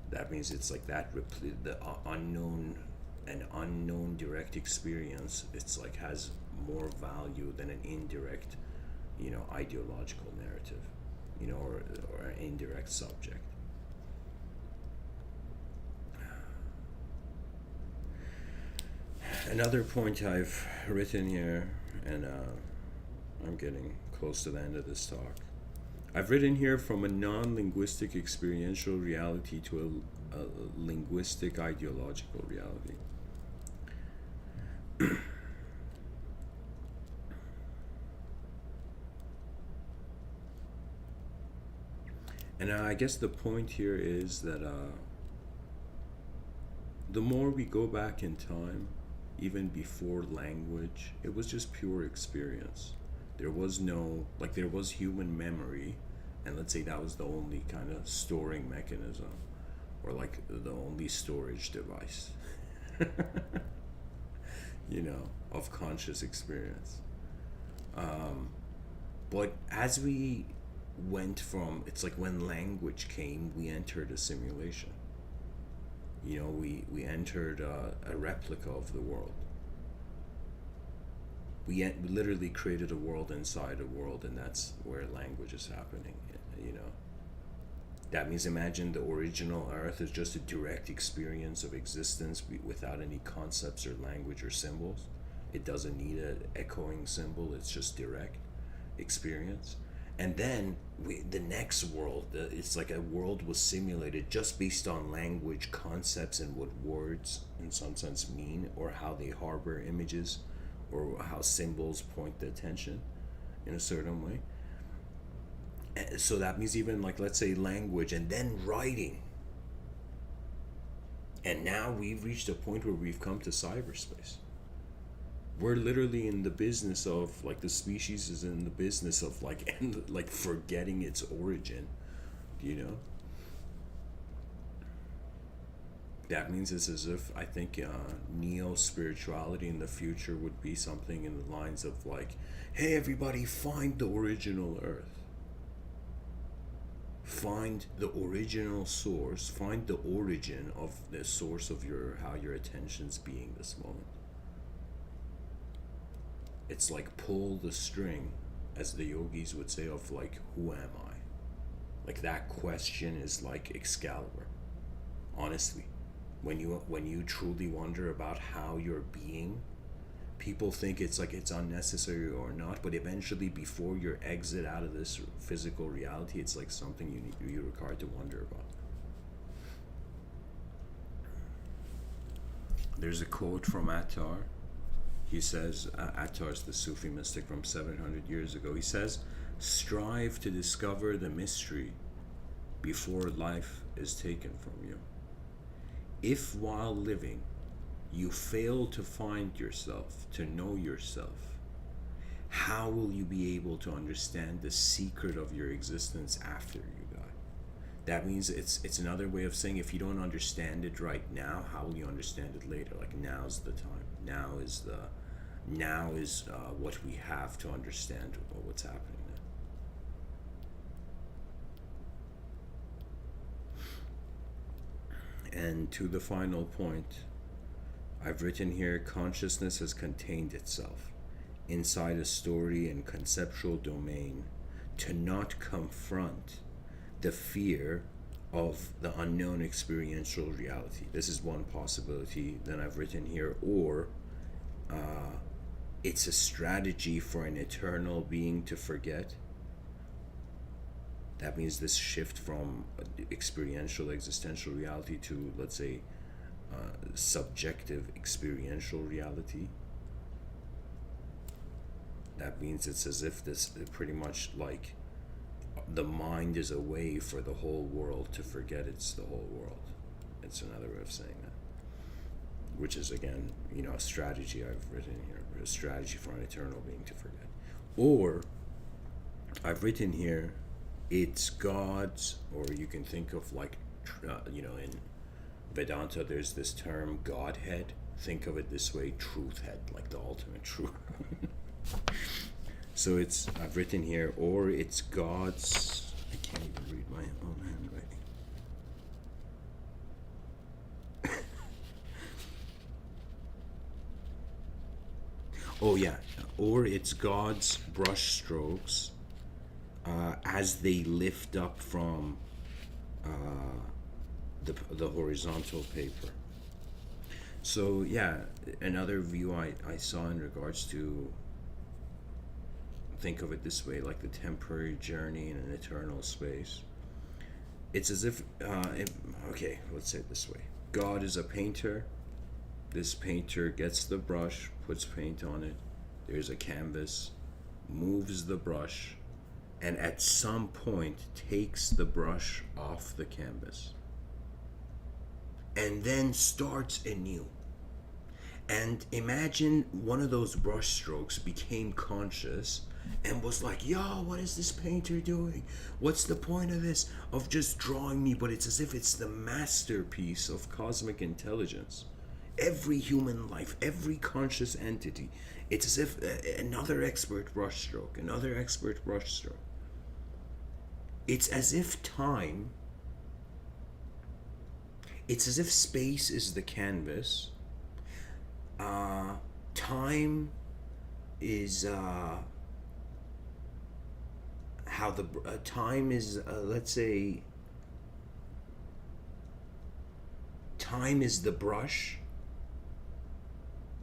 [SPEAKER 1] That means it's like that the unknown, an unknown direct experience, it's like has more value than an indirect, ideological narrative, or an indirect subject. Another point I've written here, and I'm getting close to the end of this talk. I've written here from a non-linguistic experiential reality to a linguistic ideological reality. And I guess the point here is that the more we go back in time, even before language, it was just pure experience. There was there was human memory, and let's say that was the only kind of storing mechanism, or like the only storage device, of conscious experience. But as we went from, it's like when language came, we entered a simulation. We entered a replica of the world. We literally created a world inside a world, and that's where language is happening. That means imagine the original Earth is just a direct experience of existence without any concepts or language or symbols. It doesn't need an echoing symbol. It's just direct experience. And then the next world, it's like a world was simulated just based on language, concepts, and what words in some sense mean, or how they harbor images, or how symbols point the attention in a certain way. And so that means even like, let's say, language, and then writing. And now we've reached a point where we've come to cyberspace. We're literally in the business of, like, the species is in the business of like forgetting its origin, That means it's as if I think neo spirituality in the future would be something in the lines of like, hey everybody, find the original Earth, find the original source, find the origin of the source of your how your attention's being this moment. It's like pull the string, as the yogis would say, of like, who am I? Like that question is like Excalibur. Honestly, when you truly wonder about how you're being, people think it's like it's unnecessary or not, but eventually before your exit out of this physical reality, it's like something you're required to wonder about. There's a quote from Attar. He says, Attar's the Sufi mystic from 700 years ago. He says, strive to discover the mystery before life is taken from you. If while living you fail to find yourself, to know yourself, how will you be able to understand the secret of your existence after you die? That means it's another way of saying, if you don't understand it right now, how will you understand it later? Like, now's the time. Now is what we have to understand what's happening now. And to the final point, I've written here, consciousness has contained itself inside a story and conceptual domain to not confront the fear of the unknown experiential reality. This is one possibility that I've written here. Or it's a strategy for an eternal being to forget. That means this shift from experiential existential reality to, let's say, subjective experiential reality. That means it's as if this pretty much like the mind is a way for the whole world to forget it's the whole world. It's another way of saying that, which is again, a strategy I've written here, a strategy for an eternal being to forget. Or I've written here, it's God's, or you can think of like, in Vedanta there's this term Godhead. Think of it this way, truth head, like the ultimate truth. So I've written here, or it's God's, I can't even read my own handwriting. Oh yeah, or it's God's brush strokes as they lift up from the horizontal paper. So yeah, another view I saw in regards to, think of it this way, like the temporary journey in an eternal space. It's as if, okay, let's say it this way. God is a painter. This painter gets the brush, puts paint on it. There's a canvas, moves the brush, and at some point takes the brush off the canvas. And then starts anew. And imagine one of those brush strokes became conscious and was like, yo, what is this painter doing? What's the point of this? Of just drawing me? But it's as if it's the masterpiece of cosmic intelligence. Every human life, every conscious entity, it's as if another expert brushstroke, another expert brushstroke. It's as if time, it's as if space is the canvas. Time is how the time is, let's say, time is the brush.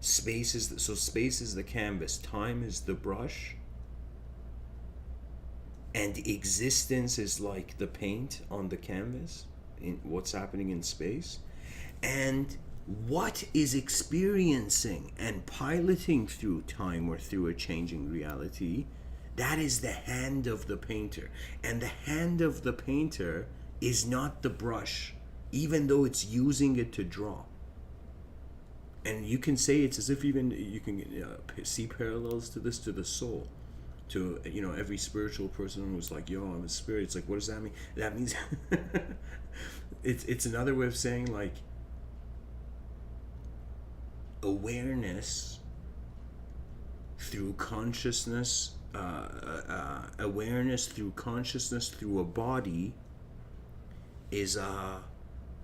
[SPEAKER 1] Space is space is the canvas. Time is the brush. And existence is like the paint on the canvas in what's happening in space. And what is experiencing and piloting through time or through a changing reality, that is the hand of the painter. And the hand of the painter is not the brush, even though it's using it to draw. And you can say it's as if even you can see parallels to this, to the soul, to every spiritual person who's like, yo, I'm a spirit. It's like, what does that mean? That means it's another way of saying, like, awareness through consciousness, awareness through consciousness through a body is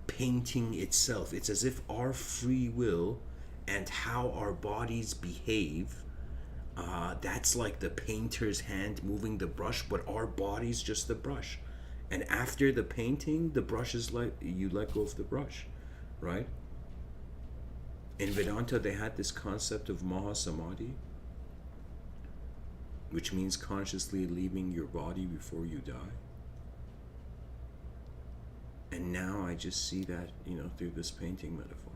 [SPEAKER 1] painting itself. It's as if our free will and how our bodies behave, that's like the painter's hand moving the brush, but our body's just the brush. And after the painting, the brush is like, you let go of the brush, right? In Vedanta, they had this concept of Mahasamadhi, which means consciously leaving your body before you die. And now I just see that, through this painting metaphor.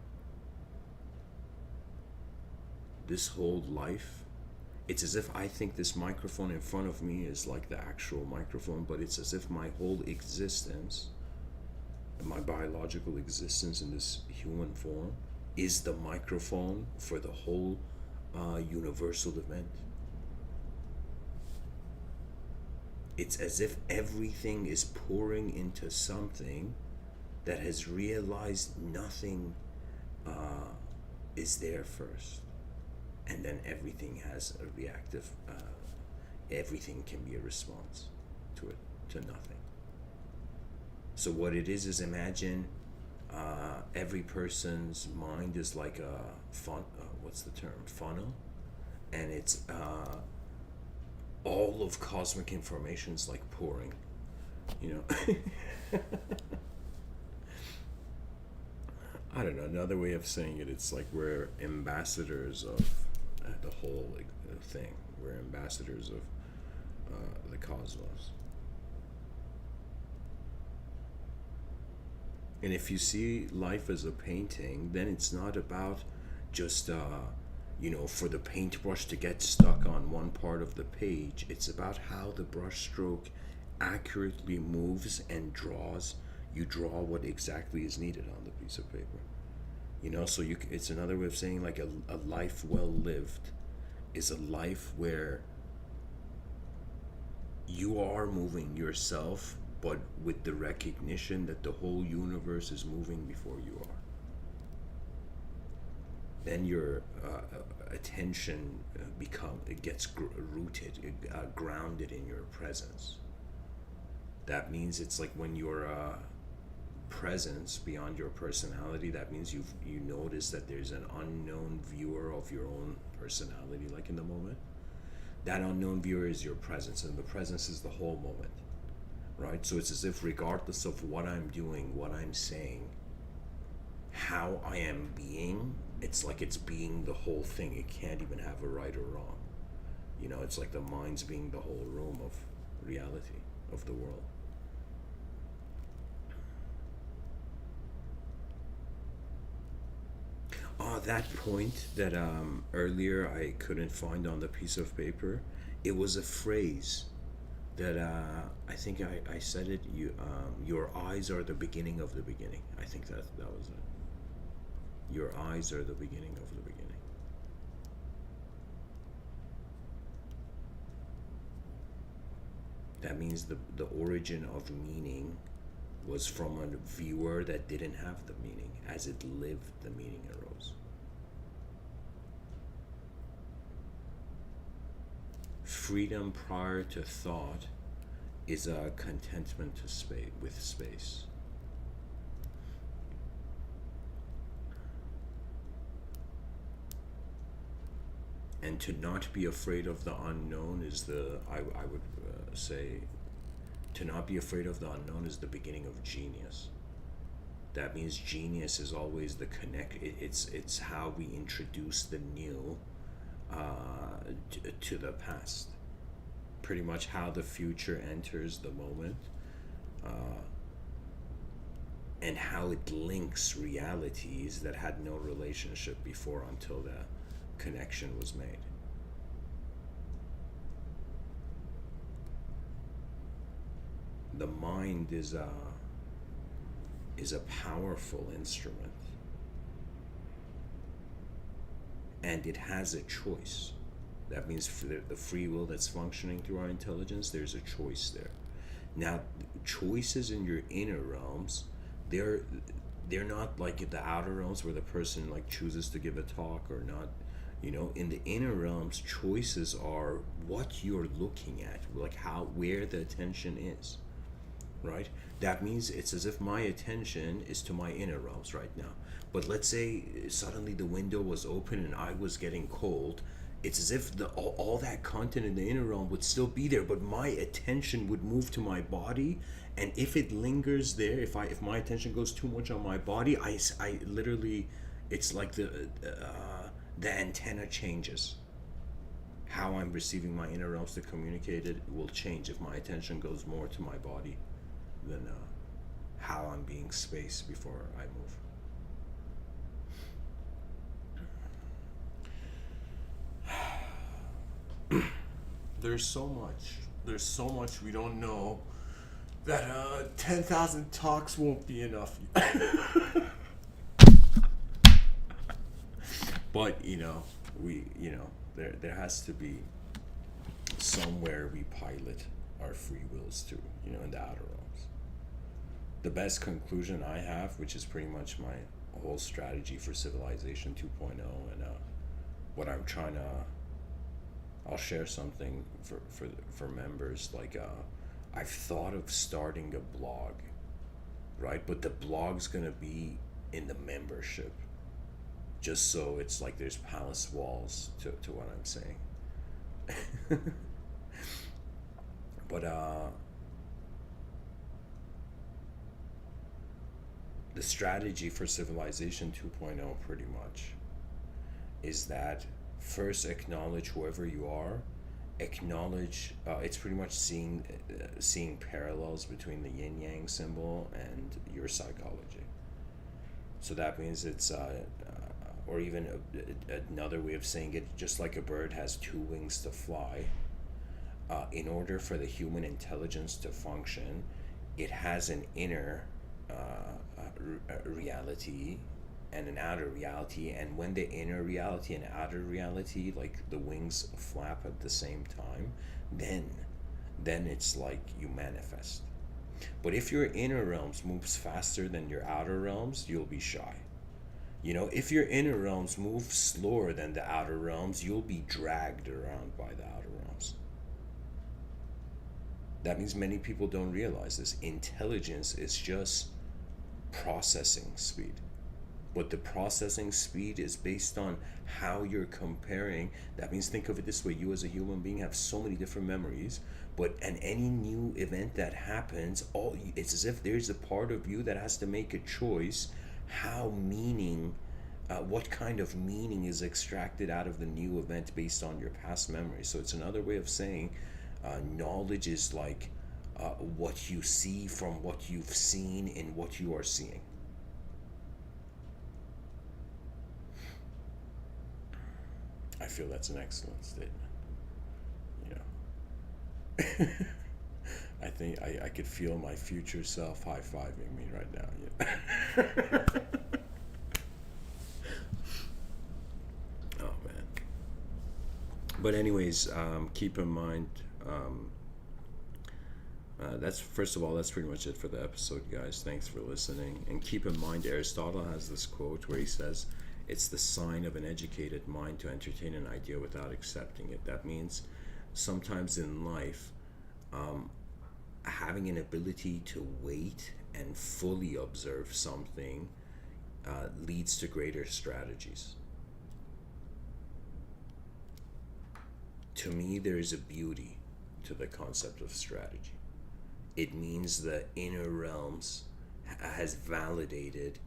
[SPEAKER 1] This whole life, it's as if I think this microphone in front of me is like the actual microphone, but it's as if my whole existence, my biological existence in this human form, is the microphone for the whole universal event. It's as if everything is pouring into something that has realized nothing is there first. And then everything has a reactive, everything can be a response to it, to nothing. So what it is imagine every person's mind is like a funnel, and it's all of cosmic information is like pouring, I don't know, another way of saying it, it's like we're ambassadors of the whole thing. We're ambassadors of the cosmos. And if you see life as a painting, then it's not about just for the paintbrush to get stuck on one part of the page. It's about how the brush stroke accurately moves and draws. You draw what exactly is needed on the piece of paper. So it's another way of saying like a life well lived is a life where you are moving yourself, but with the recognition that the whole universe is moving before you are. Then your attention gets rooted, grounded in your presence. That means it's like when your presence beyond your personality, that means you notice that there's an unknown viewer of your own personality, like in the moment. That unknown viewer is your presence, and the presence is the whole moment, right? So it's as if regardless of what I'm doing, what I'm saying, how I am being, it's like it's being the whole thing. It can't even have a right or wrong. It's like the mind's being the whole room of reality, of the world. That point that earlier I couldn't find on the piece of paper, it was a phrase that I think I said it. Your eyes are the beginning of the beginning. I think that was it. Your eyes are the beginning of the beginning. That means the origin of meaning was from a viewer that didn't have the meaning. As it lived, the meaning arose. Freedom prior to thought is a contentment with space. And to not be afraid of the unknown is I would say, to not be afraid of the unknown is the beginning of genius. That means genius is always the it's how we introduce the new to the past. Pretty much how the future enters the moment, and how it links realities that had no relationship before until the connection was made. The mind is a powerful instrument, and it has a choice. That means for the free will that's functioning through our intelligence, there's a choice there. Now, choices in your inner realms, they're they're not like the outer realms where the person like chooses to give a talk or not. In the inner realms, choices are what you're looking at, like how where the attention is, right? That means it's as if my attention is to my inner realms right now. But let's say suddenly the window was open and I was getting cold. It's as if all that content in the inner realm would still be there, but my attention would move to my body. And if it lingers there, if my attention goes too much on my body, I literally, it's like the antenna changes. How I'm receiving my inner realms to communicate it will change if my attention goes more to my body than how I'm being spaced before I move. There's so much we don't know that 10,000 talks won't be enough. But there has to be somewhere we pilot our free wills to, in the outer realms. The best conclusion I have, which is pretty much my whole strategy for Civilization 2.0, and what I'm trying to, I'll share something for members. Like I've thought of starting a blog, right? But the blog's gonna be in the membership, just so it's like there's palace walls to what I'm saying. But the strategy for Civilization 2.0 pretty much is that first acknowledge whoever you are, acknowledge it's pretty much seeing parallels between the yin yang symbol and your psychology. So that means it's or even another way of saying it, just like a bird has two wings to fly, in order for the human intelligence to function, it has an inner reality and an outer reality. And when the inner reality and outer reality, like the wings flap at the same time, then it's like you manifest. But if your inner realms moves faster than your outer realms, you'll be shy. If your inner realms move slower than the outer realms, you'll be dragged around by the outer realms. That means many people don't realize this. Intelligence is just processing speed. But the processing speed is based on how you're comparing. That means, think of it this way: you as a human being have so many different memories, but any new event that happens, it's as if there's a part of you that has to make a choice what kind of meaning is extracted out of the new event based on your past memory. So it's another way of saying knowledge is like what you see from what you've seen in what you are seeing. I feel that's an excellent statement. I think I could feel my future self high-fiving me right now. Oh man. But anyways, keep in mind, that's first of all, that's pretty much it for the episode, guys. Thanks for listening. And keep in mind, Aristotle has this quote where he says, "It's the sign of an educated mind to entertain an idea without accepting it." That means sometimes in life, having an ability to wait and fully observe something leads to greater strategies. To me, there is a beauty to the concept of strategy. It means the inner realms has validated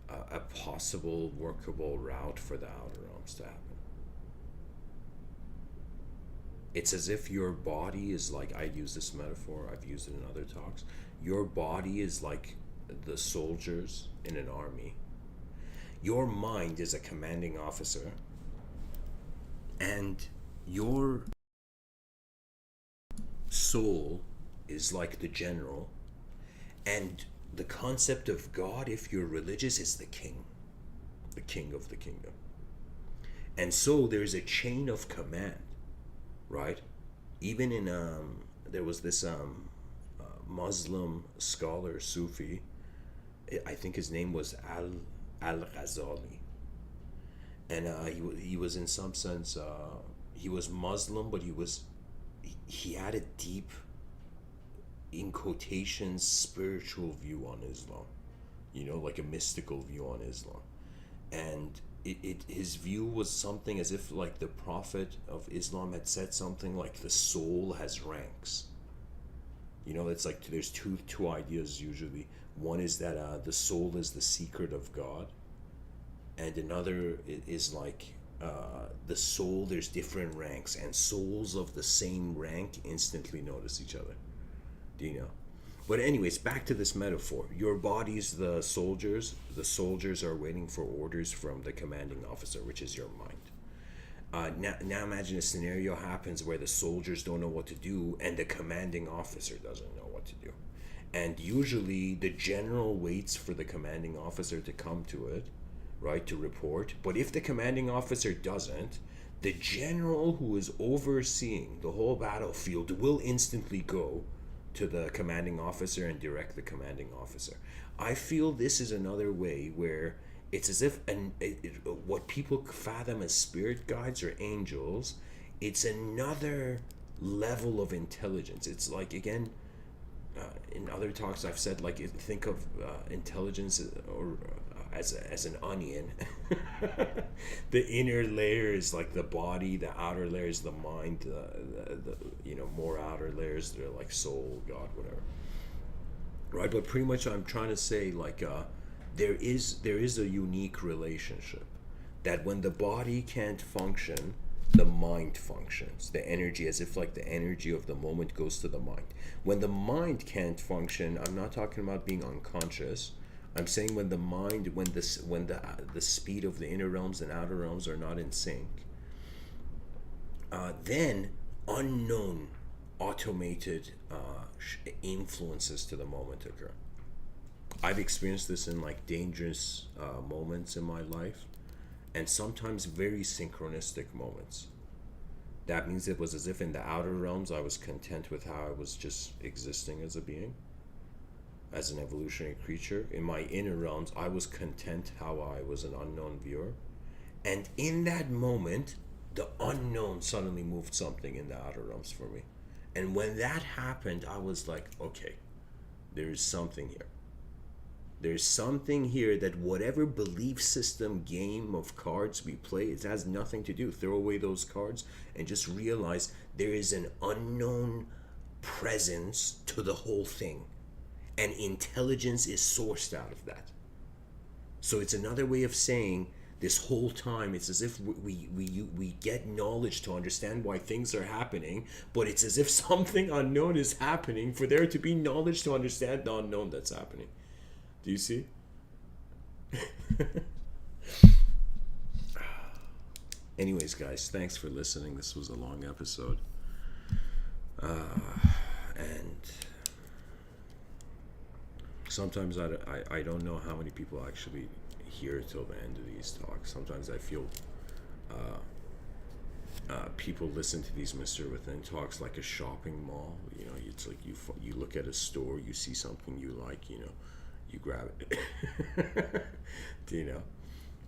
[SPEAKER 1] a possible workable route for the outer realms to happen. It's as if your body is like, I use this metaphor, I've used it in other talks. Your body is like the soldiers in an army. Your mind is a commanding officer, and your soul is like the general, and the concept of God, if you're religious, is the king of the kingdom. And so there's a chain of command, right? Even in there was this Muslim scholar, Sufi, I think his name was Al Ghazali, and he was in some sense he was Muslim, but he had a deep, in quotations, spiritual view on Islam. You know, like a mystical view on Islam, and his view was something as if like the Prophet of Islam had said something like the soul has ranks. You know, it's like there's two ideas usually. One is that the soul is the secret of God, and another is like the soul. There's different ranks, and souls of the same rank instantly notice each other. Do you know? But anyways, back to this metaphor. Your body's the soldiers. The soldiers are waiting for orders from the commanding officer, which is your mind. Now imagine a scenario happens where the soldiers don't know what to do and the commanding officer doesn't know what to do. And usually the general waits for the commanding officer to come to it, right, to report. But if the commanding officer doesn't, the general who is overseeing the whole battlefield will instantly go to the commanding officer and direct the commanding officer. I feel this is another way where it's as if what people fathom as spirit guides or angels, it's another level of intelligence. It's like, again, in other talks I've said, like, think of intelligence or as an onion. The inner layer is like the body, the outer layer is the mind, the more outer layers, they're like soul, God, whatever, right? But pretty much I'm trying to say, like, there is a unique relationship that when the body can't function, the mind functions. The energy, as if like the energy of the moment goes to the mind. When the mind can't function, I'm not talking about being unconscious. I'm saying when the mind, when the speed of the inner realms and outer realms are not in sync, then unknown automated influences to the moment occur. I've experienced this in like dangerous moments in my life, and sometimes very synchronistic moments. That means it was as if in the outer realms I was content with how I was just existing as a being, as an evolutionary creature. In my inner realms, I was content how I was an unknown viewer. And in that moment, the unknown suddenly moved something in the outer realms for me. And when that happened, I was like, okay, there's something here. There's something here that whatever belief system game of cards we play, it has nothing to do. Throw away those cards and just realize there is an unknown presence to the whole thing. And intelligence is sourced out of that. So it's another way of saying this whole time it's as if we get knowledge to understand why things are happening, but it's as if something unknown is happening for there to be knowledge to understand the unknown that's happening. Do you see? Anyways, guys, thanks for listening. This was a long episode. And sometimes I don't know how many people actually hear till the end of these talks. Sometimes I feel people listen to these Mr.Within talks like a shopping mall. You know, it's like you look at a store, you see something you like, you know, you grab it. Do you know?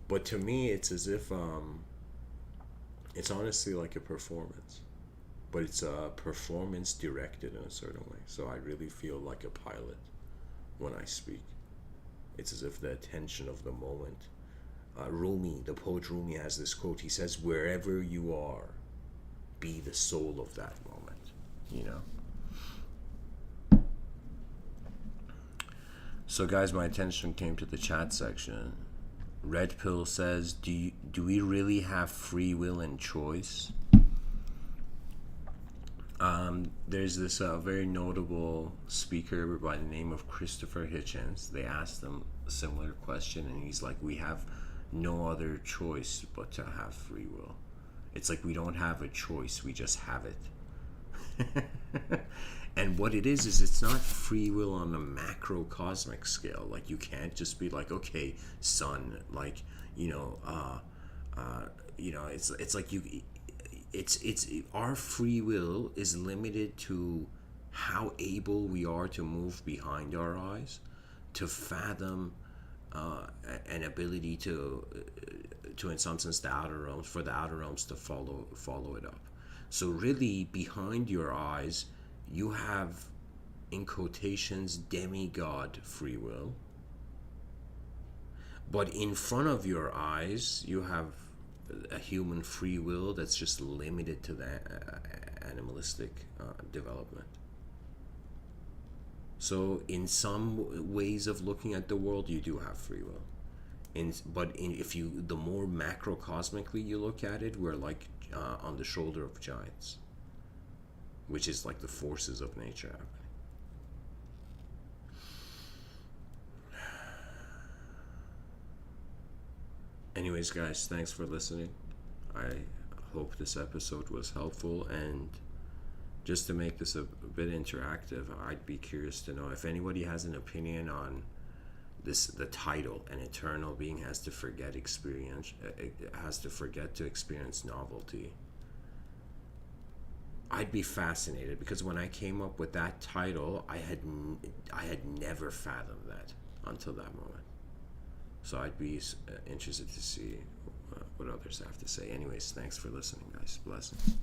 [SPEAKER 1] But to me, it's as if it's honestly like a performance, but it's a performance directed in a certain way. So I really feel like a pilot when I speak. It's as if the attention of the moment. Rumi, the poet Rumi, has this quote. He says, "Wherever you are, be the soul of that moment." You know. So, guys, my attention came to the chat section. Red Pill says, do we really have free will and choice? There's this very notable speaker by the name of Christopher Hitchens. They asked him a similar question, and he's like, we have no other choice but to have free will. It's like we don't have a choice, we just have it. And what it is it's not free will on a macrocosmic scale. Like, you can't just be like, okay, sun, like, it's like it's our free will is limited to how able we are to move behind our eyes, to fathom an ability to in some sense the outer realms, for the outer realms to follow it up. So really, behind your eyes, you have, in quotations, demigod free will. But in front of your eyes, you have a human free will that's just limited to the animalistic development. So in some ways of looking at the world, you do have free will. If you, the more macrocosmically you look at it, we're like on the shoulder of giants, which is like the forces of nature happening. Anyways, guys, thanks for listening. I hope this episode was helpful, and just to make this a bit interactive, I'd be curious to know if anybody has an opinion on this, the title, an eternal being has to forget experience, has to forget to experience novelty. I'd be fascinated, because when I came up with that title, I had never fathomed that until that moment. So I'd be interested to see what others have to say. Anyways, thanks for listening, guys. Blessings.